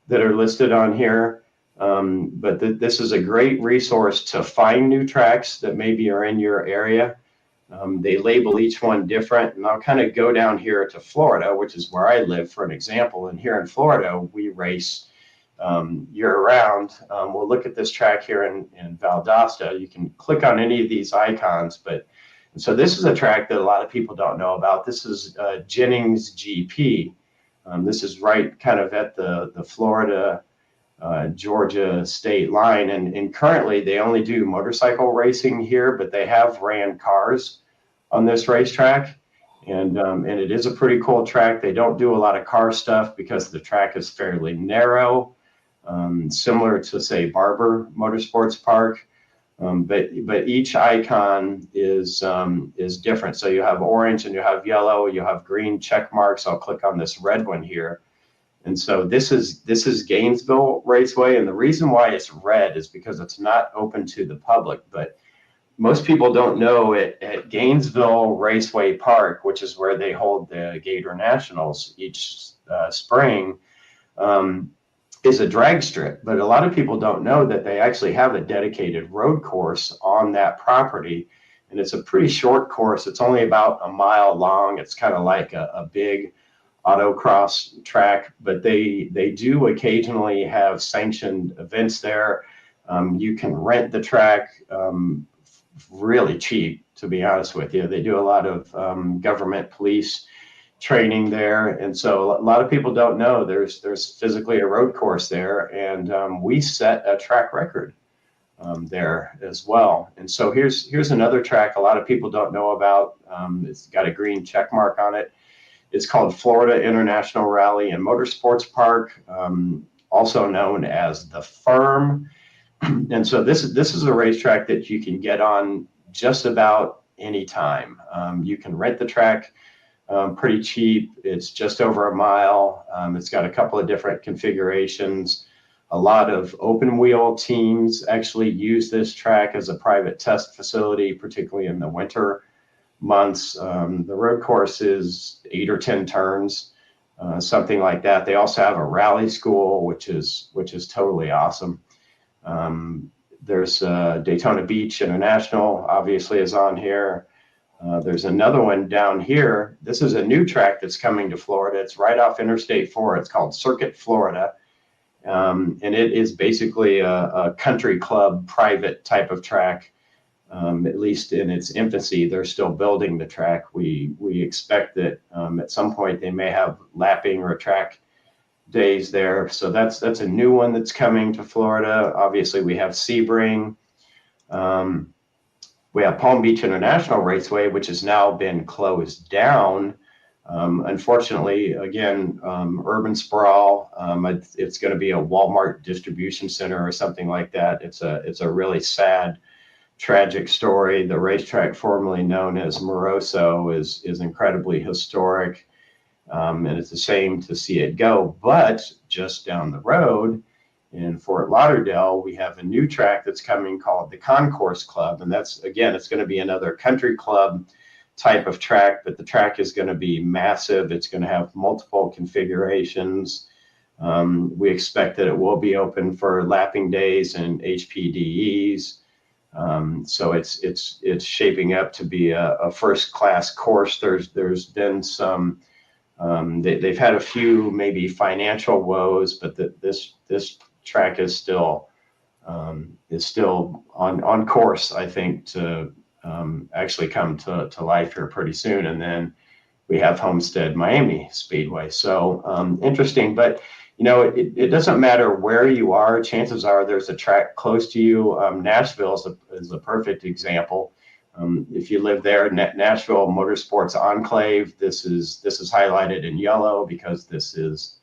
that are listed on here. But this is a great resource to find new tracks that maybe are in your area. They label each one different, and I'll kind of go down here to Florida, which is where I live, for an example. And here in Florida, we race year-round. We'll look at this track here in Valdosta. You can click on any of these icons, but So this is a track that a lot of people don't know about. This is Jennings GP. This is right kind of at the Florida Georgia state line, and currently they only do motorcycle racing here, but they have ran cars on this racetrack, and it is a pretty cool track. They don't do a lot of car stuff because the track is fairly narrow, similar to say Barber Motorsports Park. But each icon is different. So you have orange and you have yellow, you have green check marks. I'll click on this red one here. And so this is Gainesville Raceway. And the reason why it's red is because it's not open to the public. But most people don't know at Gainesville Raceway Park, which is where they hold the Gator Nationals each spring, is a drag strip, but a lot of people don't know that they actually have a dedicated road course on that property, and it's a pretty short course. It's only about a mile long. It's kind of like a big autocross track, but they do occasionally have sanctioned events there. You can rent the track really cheap, to be honest with you. They do a lot of government police training there, and so a lot of people don't know there's physically a road course there, and we set a track record there as well. And so here's another track a lot of people don't know about. It's got a green check mark on it. It's called Florida International Rally and Motorsports Park, also known as the Firm. And so this is a racetrack that you can get on just about any time. You can rent the track pretty cheap. It's just over a mile. It's got a couple of different configurations. A lot of open wheel teams actually use this track as a private test facility, particularly in the winter months. The road course is 8 or 10 turns, something like that. They also have a rally school, which is totally awesome. There's Daytona Beach International, obviously, is on here. There's another one down here. This is a new track that's coming to Florida. It's right off Interstate 4. It's called Circuit Florida. And it is basically a country club private type of track, at least in its infancy. They're still building the track. We expect that at some point they may have lapping or track days there. So that's a new one that's coming to Florida. Obviously, we have Sebring. We have Palm Beach International Raceway, which has now been closed down. Unfortunately, again, urban sprawl. It's going to be a Walmart distribution center or something like that. It's a really sad, tragic story. The racetrack formerly known as Moroso is incredibly historic, and it's a shame to see it go. But just down the road, in Fort Lauderdale, we have a new track that's coming called the Concourse Club. And that's, again, it's going to be another country club type of track, but the track is going to be massive. It's going to have multiple configurations. We expect that it will be open for lapping days and HPDEs. So it's shaping up to be a first class course. There's been some, they've had a few maybe financial woes, but this track is still on course, I think, to actually come to life here pretty soon. And then we have Homestead Miami Speedway. So interesting, but it doesn't matter where you are. Chances are there's a track close to you. Nashville is a perfect example. If you live there, Nashville Motorsports Enclave, this is highlighted in yellow because this is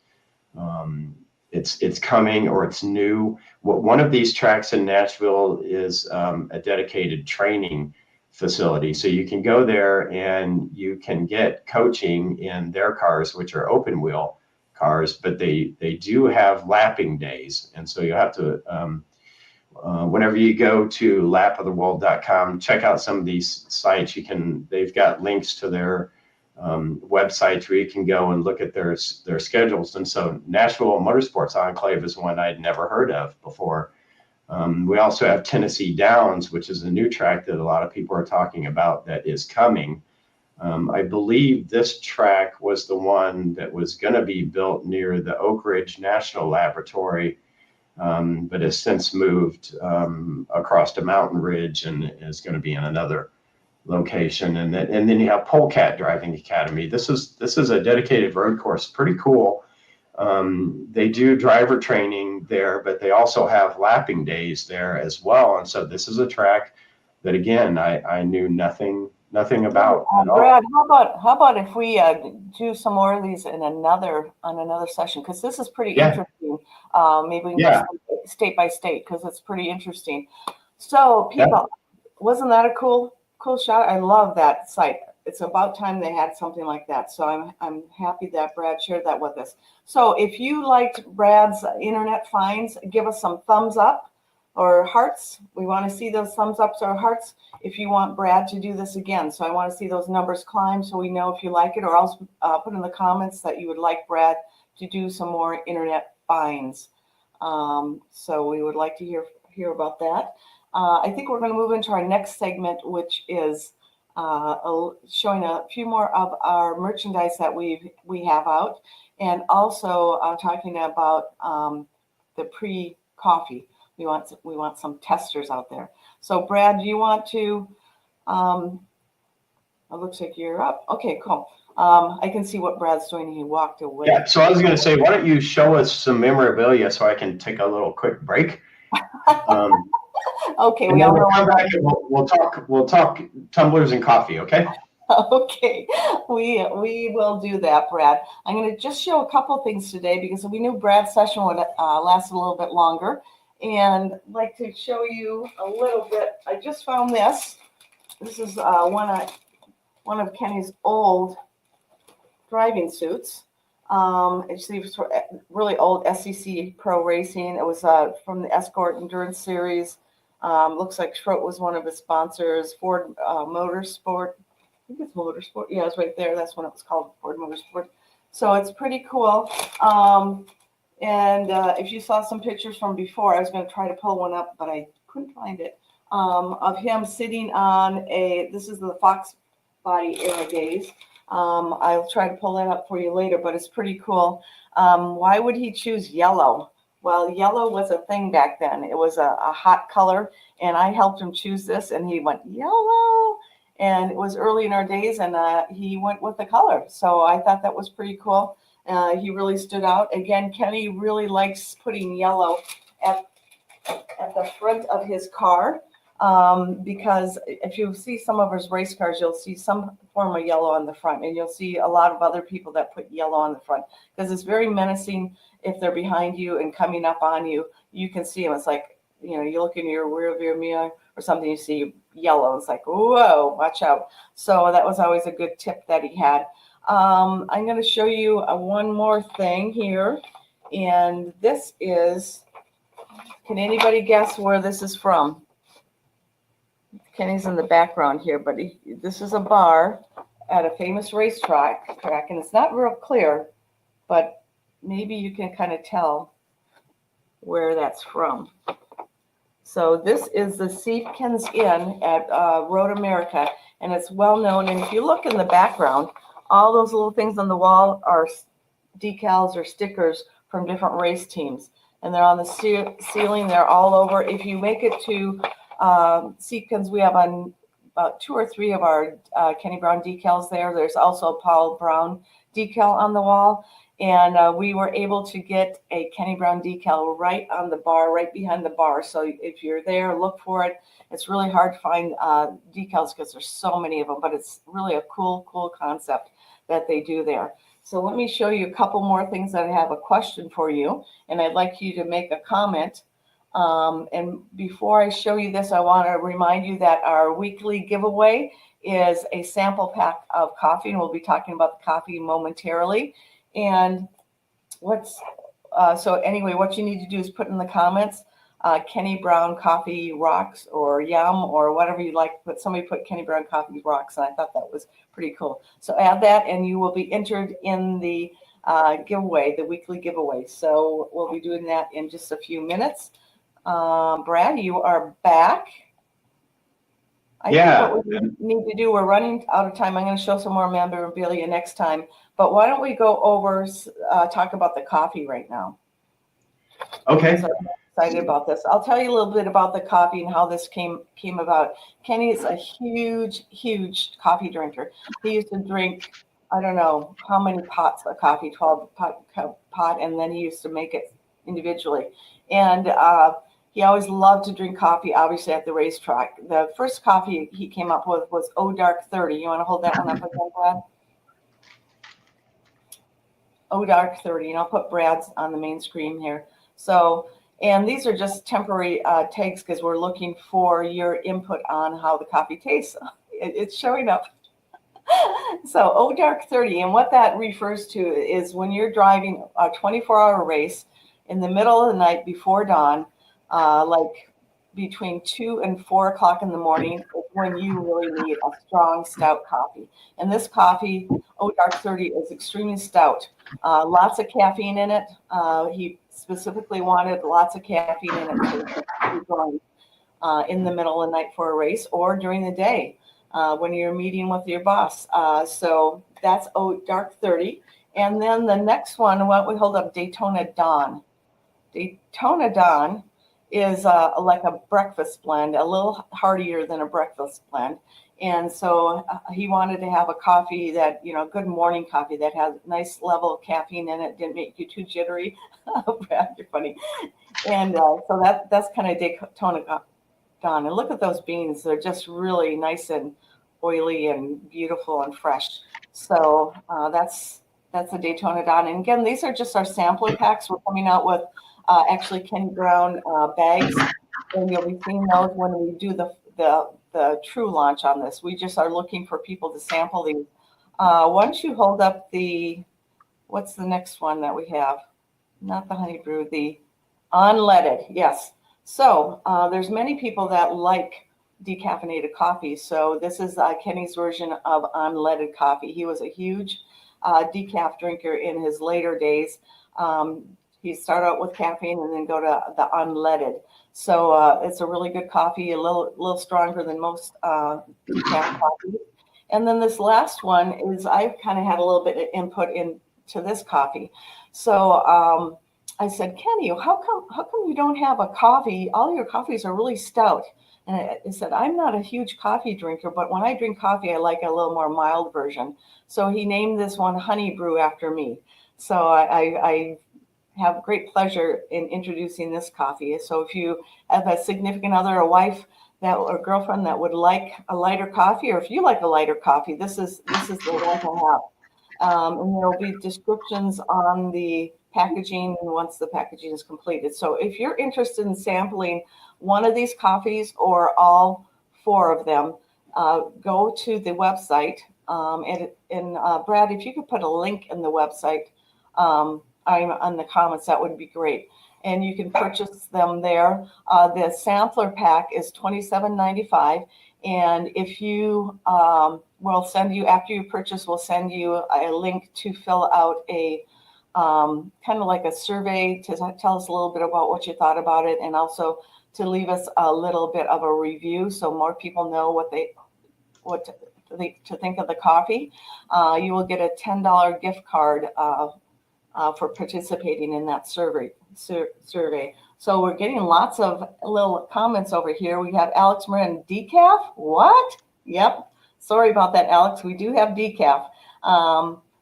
it's coming, or it's new. One of these tracks in Nashville is a dedicated training facility. So you can go there and you can get coaching in their cars, which are open wheel cars, but they do have lapping days. And so you have to, whenever you go to lapoftheworld.com, check out some of these sites. They've got links to their websites where you can go and look at their schedules. And so Nashville Motorsports Enclave is one I'd never heard of before. We also have Tennessee Downs, which is a new track that a lot of people are talking about that is coming. I believe this track was the one that was going to be built near the Oak Ridge National Laboratory, but has since moved across to Mountain Ridge and is going to be in another location, and then you have Polecat Driving Academy. This is a dedicated road course, pretty cool. They do driver training there, but they also have lapping days there as well. And so this is a track that, again, I knew nothing about at all. Brad, how about if we do some more of these in another session, because this is pretty interesting. Maybe we can go state by state, because it's pretty interesting. So people, wasn't that a cool shot? I love that site. It's about time they had something like that. So I'm happy that Brad shared that with us. So if you liked Brad's internet finds, give us some thumbs up or hearts. We want to see those thumbs ups or hearts if you want Brad to do this again. So I want to see those numbers climb so we know if you like it, or else put in the comments that you would like Brad to do some more internet finds. So we would like to hear about that. I think we're going to move into our next segment, which is showing a few more of our merchandise that we have out, and also talking about the pre-coffee. We want some testers out there. So Brad, do you want to? It looks like you're up. Okay, cool. I can see what Brad's doing. He walked away. Yeah. So I was going to say, why don't you show us some memorabilia so I can take a little quick break. Okay, we all know. Come back and we'll talk tumblers and coffee. Okay. Okay, we will do that, Brad. I'm going to just show a couple things today because we knew Brad's session would last a little bit longer, and I'd like to show you a little bit. I just found this. This is one of Kenny's old driving suits. It's really old SEC Pro Racing. It was from the Escort Endurance Series. Looks like Schroet was one of his sponsors. Ford Motorsport. I think it's Motorsport. Yeah, it's right there. That's when it was called, Ford Motorsport. So it's pretty cool. And if you saw some pictures from before, I was going to try to pull one up, but I couldn't find it, of him sitting on this is the Fox Body era days. I'll try to pull that up for you later, but it's pretty cool. Why would he choose yellow? Well, yellow was a thing back then. It was a hot color, and I helped him choose this, and he went yellow. And it was early in our days, and he went with the color. So I thought that was pretty cool. He really stood out. Again, Kenny really likes putting yellow at the front of his car, because if you see some of his race cars, you'll see some form of yellow on the front, and you'll see a lot of other people that put yellow on the front, because it's very menacing. If they're behind you and coming up on you, you can see them. It's like, you look in your rear view mirror or something, you see yellow. It's like, whoa, watch out. So that was always a good tip that he had. I'm going to show you one more thing here. And this is, can anybody guess where this is from? Kenny's in the background here, but this is a bar at a famous racetrack, and it's not real clear, but maybe you can kind of tell where that's from. So this is the Seepkins Inn at Road America, and it's well known. And if you look in the background, all those little things on the wall are decals or stickers from different race teams, and they're on the ceiling. They're all over. If you make it to Seepkins, we have on about 2 or 3 of our Kenny Brown decals there. There's also a Paul Brown decal on the wall. And we were able to get a Kenny Brown decal right on the bar, right behind the bar. So if you're there, look for it. It's really hard to find decals because there's so many of them, but it's really a cool concept that they do there. So let me show you a couple more things that I have a question for you, and I'd like you to make a comment. And before I show you this, I want to remind you that our weekly giveaway is a sample pack of coffee, and we'll be talking about the coffee momentarily. And so anyway, what you need to do is put in the comments, Kenny Brown Coffee Rocks or Yum or whatever you like. But somebody put Kenny Brown Coffee Rocks, and I thought that was pretty cool. So add that, and you will be entered in the giveaway, the weekly giveaway. So we'll be doing that in just a few minutes. Brad, you are back. I think what we need to do, we're running out of time. I'm going to show some more memorabilia next time. But why don't we go over, talk about the coffee right now? Okay. So excited about this. I'll tell you a little bit about the coffee and how this came about. Kenny is a huge coffee drinker. He used to drink, I don't know how many pots of coffee, 12 pot, and then he used to make it individually. And he always loved to drink coffee, obviously at the racetrack. The first coffee he came up with was Oh Dark 30. You want to hold that one up again, Brad? Oh Dark 30, and I'll put Brad's on the main screen here. So, and these are just temporary tags because we're looking for your input on how the coffee tastes. It's showing up. So Oh Dark 30, and what that refers to is when you're driving a 24-hour race in the middle of the night before dawn, like between 2 and 4 o'clock in the morning, is when you really need a strong stout coffee. And this coffee, Oh Dark 30, is extremely stout. Lots of caffeine in it. He specifically wanted lots of caffeine in it to keep going in the middle of the night for a race or during the day when you're meeting with your boss. So that's Oh Dark 30. And then the next one, why don't we hold up Daytona Dawn? Daytona Dawn is like a breakfast blend, a little heartier than a breakfast blend. And so he wanted to have a coffee that, you know, good morning coffee that has a nice level of caffeine in it, didn't make you too jittery. Brad, you're funny. And so that's kind of Daytona Dawn. And look at those beans. They're just really nice and oily and beautiful and fresh. So that's a Daytona Dawn. And again, these are just our sampler packs. We're coming out with actually Kenny Brown bags, and you'll be seeing those when we do the true launch on this. We just are looking for people to sample these. Once you hold up what's the next one that we have? Not the honey brew, the unleaded. Yes. So there's many people that like decaffeinated coffee. So this is Kenny's version of unleaded coffee. He was a huge decaf drinker in his later days. He started out with caffeine and then go to the unleaded. So it's a really good coffee, a little stronger than most decaf coffees. And then this last one is I've kind of had a little bit of input into this coffee. So I said, Kenny, how come you don't have a coffee? All your coffees are really stout. And I said, I'm not a huge coffee drinker, but when I drink coffee, I like a little more mild version. So he named this one Honey Brew after me. So I have great pleasure in introducing this coffee. So if you have a significant other, a wife or girlfriend that would like a lighter coffee, or if you like a lighter coffee, this is the one to have. And there will be descriptions on the packaging once the packaging is completed. So if you're interested in sampling one of these coffees or all 4 of them, go to the website. And Brad, if you could put a link in the website on the comments, that would be great. And you can purchase them there. The sampler pack is $27.95. And if you we'll send you, after you purchase, we'll send you a link to fill out a kind of like a survey to tell us a little bit about what you thought about it, and also to leave us a little bit of a review so more people know what to think of the coffee. You will get a $10 gift card for participating in that survey. So we're getting lots of little comments over here. We have Alex Moran, decaf? What? Yep. Sorry about that, Alex. We do have decaf.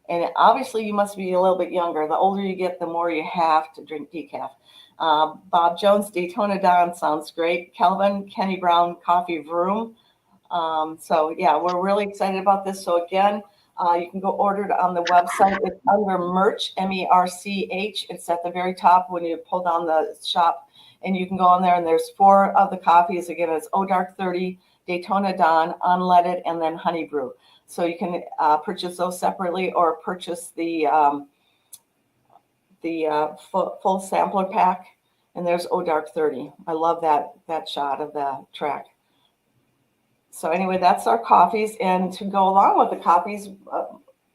And obviously you must be a little bit younger. The older you get, the more you have to drink decaf. Bob Jones, Daytona Dawn sounds great. Kelvin, Kenny Brown, Coffee Vroom. So yeah, we're really excited about this. So again, you can go order it on the website. It's under merch, MERCH. It's at the very top when you pull down the shop, and you can go on there, and there's 4 of the coffees. Again, it's Oh Dark 30, Daytona Dawn, Unleaded, and then Honey Brew. So you can purchase those separately or purchase the full sampler pack. And there's Oh Dark 30. I love that shot of the track. So anyway, that's our coffees. And to go along with the coffees,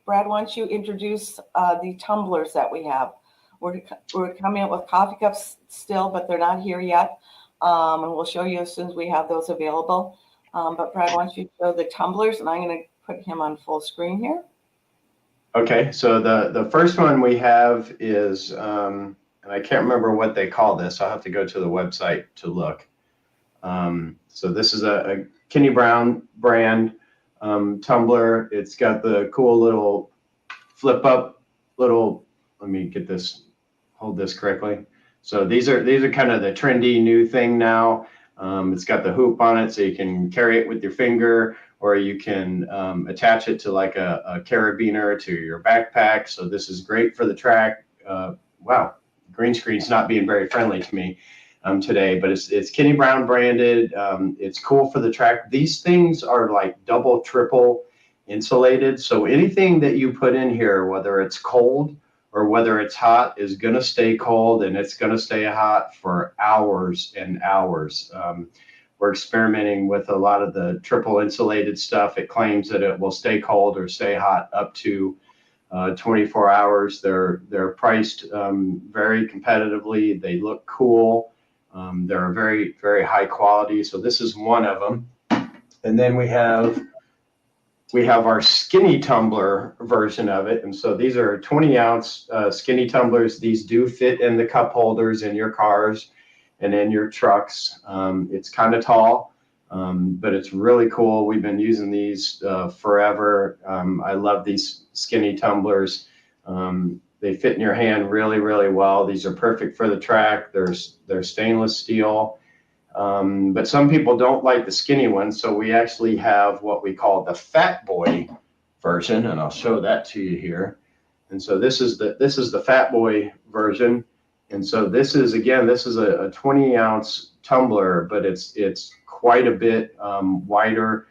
Brad, why don't you introduce the tumblers that we have? We're coming up with coffee cups still, but they're not here yet. And we'll show you as soon as we have those available. But Brad, why don't you show the tumblers, and I'm going to put him on full screen here. Okay, so the first one we have is and I can't remember what they call this. I'll have to go to the website to look. So this is a Kenny Brown brand tumbler. It's got the cool little flip up little, let me get this, hold this correctly. So these are kind of the trendy new thing now. It's got the hoop on it, so you can carry it with your finger, or you can attach it to like a carabiner to your backpack. So this is great for the track. Wow, green screen's not being very friendly to me today, but it's Kenny Brown branded. It's cool for the track. These things are like double, triple insulated. So anything that you put in here, whether it's cold or whether it's hot, is going to stay cold, and it's going to stay hot for hours and hours. We're experimenting with a lot of the triple insulated stuff. It claims that it will stay cold or stay hot up to 24 hours. They're priced very competitively. They look cool. They're very, very high quality. So this is one of them. And then we have our skinny tumbler version of it. And so these are 20-ounce skinny tumblers. These do fit in the cup holders in your cars and in your trucks. It's kind of tall, but it's really cool. We've been using these forever. I love these skinny tumblers. They fit in your hand really, really well. These are perfect for the track. They're stainless steel. But some people don't like the skinny ones, so we actually have what we call the Fat Boy version, and I'll show that to you here. And so this is the Fat Boy version, and so this is a 20-ounce tumbler, but it's quite a bit wider.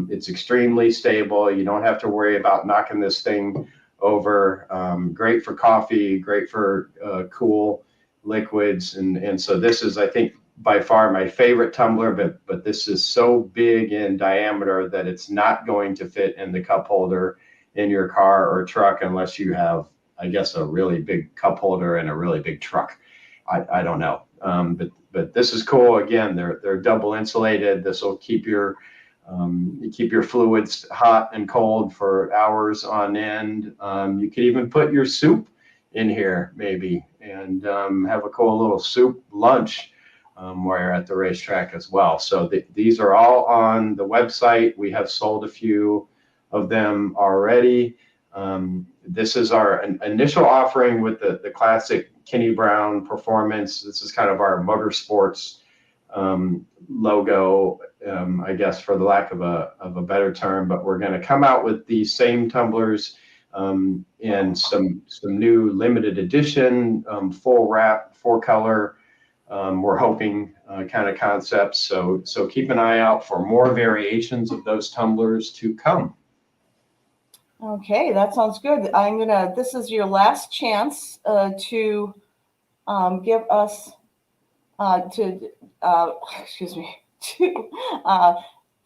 It's extremely stable. You don't have to worry about knocking this thing over. Great for coffee, great for cool liquids, and so this is, I think, by far my favorite tumbler, but this is so big in diameter that it's not going to fit in the cup holder in your car or truck unless you have, I guess, a really big cup holder and a really big truck. I don't know, but this is cool. Again, they're double insulated. This will keep your fluids hot and cold for hours on end. You could even put your soup in here maybe and have a cool little soup lunch while you're at the racetrack as well. So these are all on the website. We have sold a few of them already. This is our initial offering with the classic Kenny Brown Performance. This is kind of our motorsports logo, I guess, for the lack of a better term. But we're going to come out with these same tumblers in some new limited edition, full wrap, 4-color. We're hoping kind of concepts. So keep an eye out for more variations of those tumblers to come. Okay, that sounds good. This is your last chance to give us to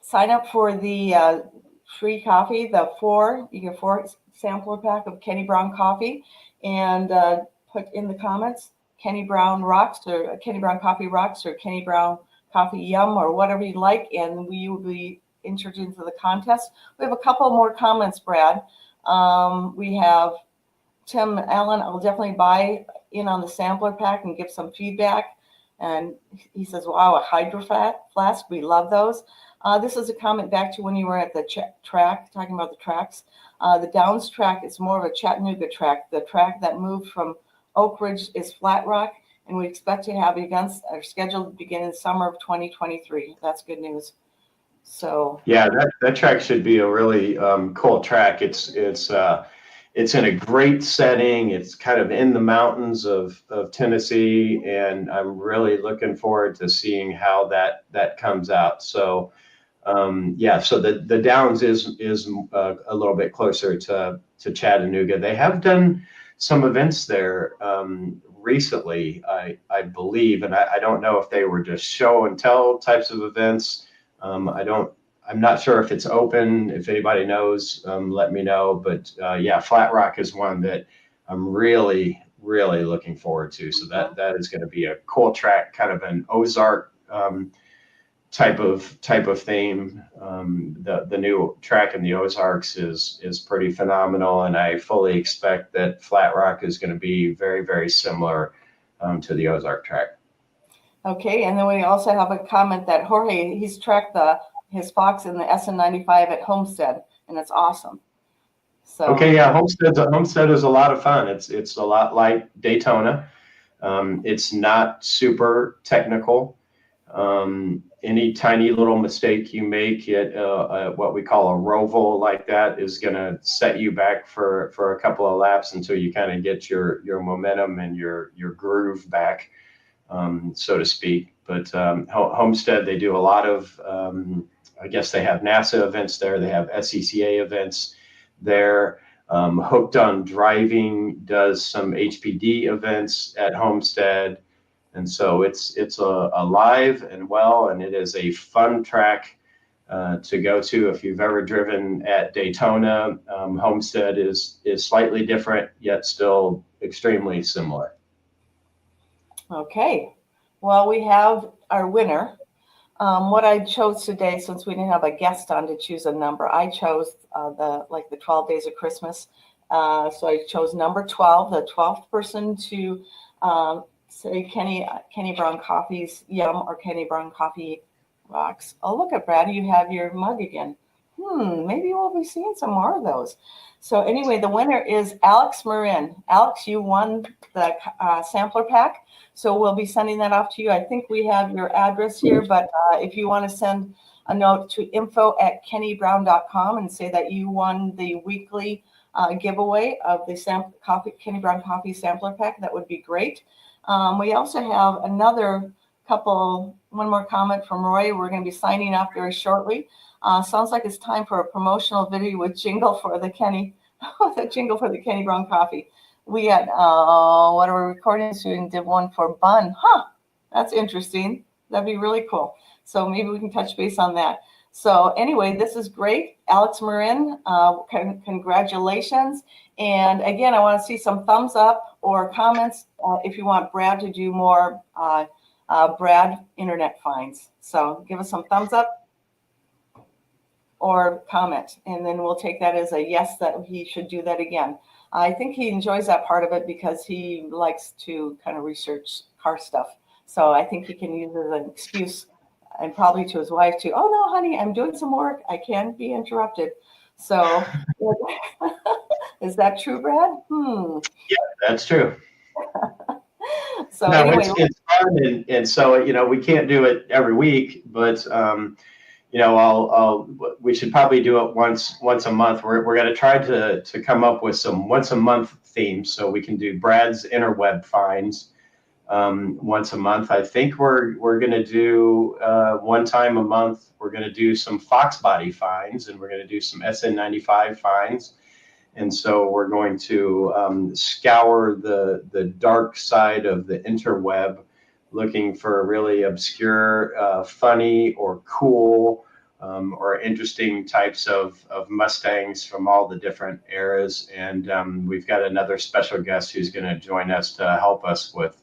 sign up for the free coffee. You get 4 sampler pack of Kenny Brown coffee, and put in the comments Kenny Brown rocks, or Kenny Brown coffee rocks, or Kenny Brown coffee yum, or whatever you like, and we will be entered into the contest. We have a couple more comments, Brad. We have Tim Allen. I'll definitely buy in on the sampler pack and give some feedback. And he says, wow, a hydro flask. We love those. This is a comment back to when you were at the track, talking about the tracks. The Downs track is more of a Chattanooga track. The track that moved from Oak Ridge is Flat Rock, and we expect to have events that are scheduled to begin in summer of 2023. That's good news. So yeah, that track should be a really cool track. It's in a great setting. It's kind of in the mountains of Tennessee, and I'm really looking forward to seeing how that comes out. So so the Downs is a little bit closer to Chattanooga. They have done some events there recently, I believe, and I don't know if they were just show and tell types of events. I'm not sure if it's open. If anybody knows, let me know. But Flat Rock is one that I'm really, really looking forward to. So that is going to be a cool track, kind of an Ozark type of theme. The new track in the Ozarks is pretty phenomenal, and I fully expect that Flat Rock is going to be very, very similar to the Ozark track. Okay, and then we also have a comment that Jorge, he's tracked his fox in the SN95 at Homestead, and it's awesome. So okay, yeah, Homestead is a lot of fun. It's a lot like Daytona. It's not super technical. Any tiny little mistake you make at what we call a roval like that is going to set you back for a couple of laps until you kind of get your momentum and your groove back, so to speak. But Homestead, they do a lot of, I guess they have NASA events there. They have SCCA events there. Hooked on Driving does some HPD events at Homestead. And so it's alive and well, and it is a fun track to go to. If you've ever driven at Daytona, Homestead is slightly different, yet still extremely similar. okay, well, we have our winner. What I chose today, since we didn't have a guest on to choose a number, I chose the 12 Days of Christmas. So I chose number 12, the 12th person to say Kenny Brown Coffee's Yum or Kenny Brown Coffee Rocks. Oh, look at Brad, you have your mug again. Maybe we'll be seeing some more of those. So anyway, the winner is Alex Marin. Alex, you won the sampler pack. So we'll be sending that off to you. I think we have your address here, but if you want to send a note to info@kennybrown.com and say that you won the weekly giveaway of the Kenny Brown Coffee sampler pack, that would be great. We also have one more comment from Roy. We're going to be signing off very shortly. Sounds like it's time for a promotional video with jingle for the Kenny Brown Coffee. We had what are we recording? So we did one for Bun. That's interesting. That'd be really cool. So maybe we can touch base on that. So anyway, this is great. Alex Marin, congratulations. And again, I want to see some thumbs up or comments if you want Brad to do more Brad internet finds. So give us some thumbs up or comment, and then we'll take that as a yes that he should do that again. I think he enjoys that part of it because he likes to kind of research car stuff. So I think he can use it as an excuse, and probably to his wife too. Oh no, honey, I'm doing some work. I can't be interrupted. So is that true, Brad? Yeah, that's true. So no, anyway, it's fun, and so we can't do it every week, but we should probably do it once a month. We're going to try to come up with some once a month themes, so we can do Brad's interweb finds once a month. I think we're going to do one time a month. We're going to do some Fox body finds, and we're going to do some SN95 finds. And so we're going to scour the dark side of the interweb, looking for really obscure, funny, or cool, or interesting types of Mustangs from all the different eras. And we've got another special guest who's going to join us to help us with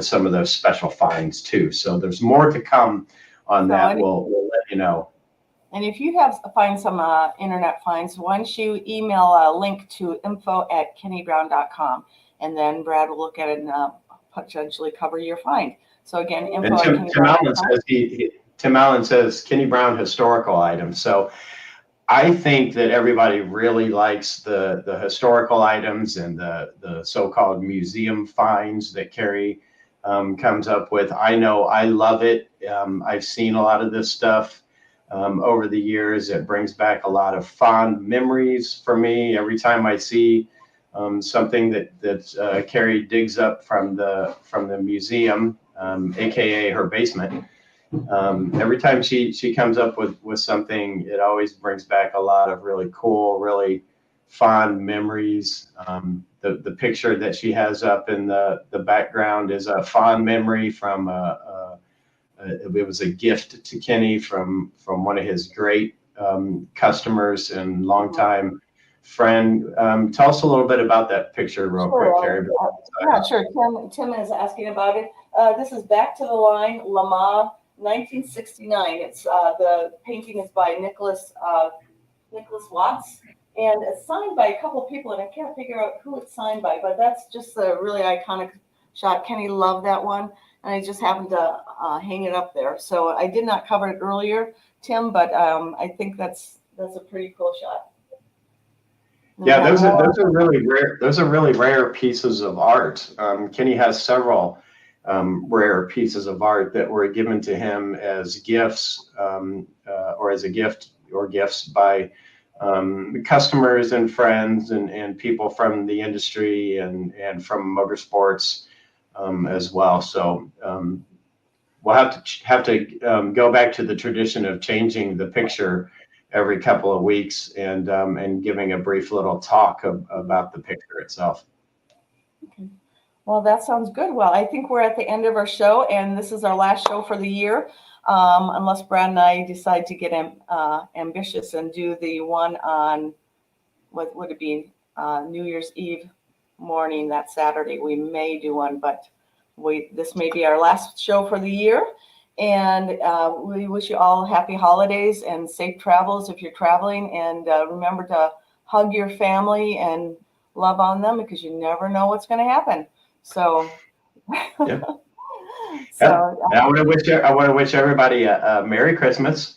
some of those special finds too. So there's more to come on that. We'll let you know. And if you find some internet finds, why don't you email a link to info@kennybrown.com, and then Brad will look at it and potentially cover your find. So again, info@kennybrown.com. Tim Allen says Kenny Brown historical items. So I think that everybody really likes the historical items and the so-called museum finds that Cari comes up with. I know I love it. I've seen a lot of this stuff over the years. It brings back a lot of fond memories for me. Every time I see something that Cari digs up from the museum, aka her basement. Every time she comes up with something, it always brings back a lot of really cool, really fond memories. The picture that she has up in the background is a fond memory from it was a gift to Kenny from one of his great customers and longtime friend. Tell us a little bit about that picture real quick, Cari. Yeah, sure. Tim is asking about it. This is Back to the Line, Lamar, 1969. It's the painting is by Nicholas Watts, and it's signed by a couple of people, and I can't figure out who it's signed by, but that's just a really iconic shot. Kenny loved that one, and I just happened to hang it up there. So I did not cover it earlier, Tim, but I think that's a pretty cool shot. Yeah, those are really rare. Those are really rare pieces of art. Kenny has several rare pieces of art that were given to him as gifts, or as a gift or gifts by customers and friends and people from the industry and from motorsports as well. So we'll have to go back to the tradition of changing the picture every couple of weeks and giving a brief little talk about the picture itself. Okay. Well, that sounds good. Well, I think we're at the end of our show, and this is our last show for the year, unless Brad and I decide to get ambitious and do the one on, what would it be, New Year's Eve morning, that Saturday. We may do one, but this may be our last show for the year. And we wish you all happy holidays and safe travels if you're traveling. And remember to hug your family and love on them, because you never know what's going to happen. So, Yeah. I want to wish everybody a Merry Christmas,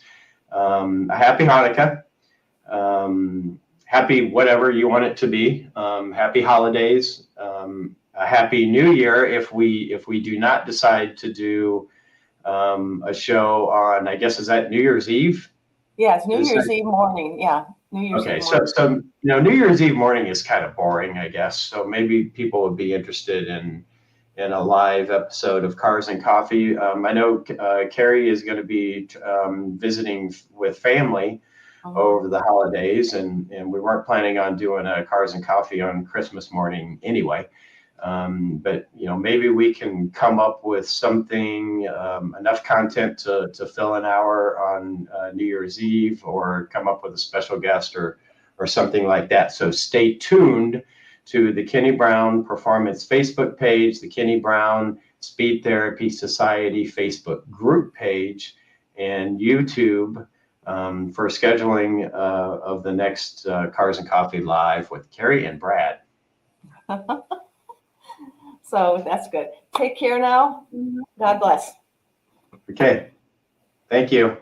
a Happy Hanukkah, happy whatever you want it to be, happy holidays, a Happy New Year if we do not decide to do a show on, I guess, is that New Year's Eve? Yeah, it's New Year's Eve morning. Yeah, New Year's Eve morning. So New Year's Eve morning is kind of boring, I guess. So maybe people would be interested in a live episode of Cars and Coffee. I know Cari is going to be visiting with family over the holidays, and we weren't planning on doing a Cars and Coffee on Christmas morning anyway. But maybe we can come up with something, enough content to fill an hour on New Year's Eve, or come up with a special guest or something like that. So stay tuned to the Kenny Brown Performance Facebook page, the Kenny Brown Speed Therapy Society Facebook group page, and YouTube for scheduling of the next Cars and Coffee Live with Cari and Brad. So that's good. Take care now. God bless. Okay. Thank you.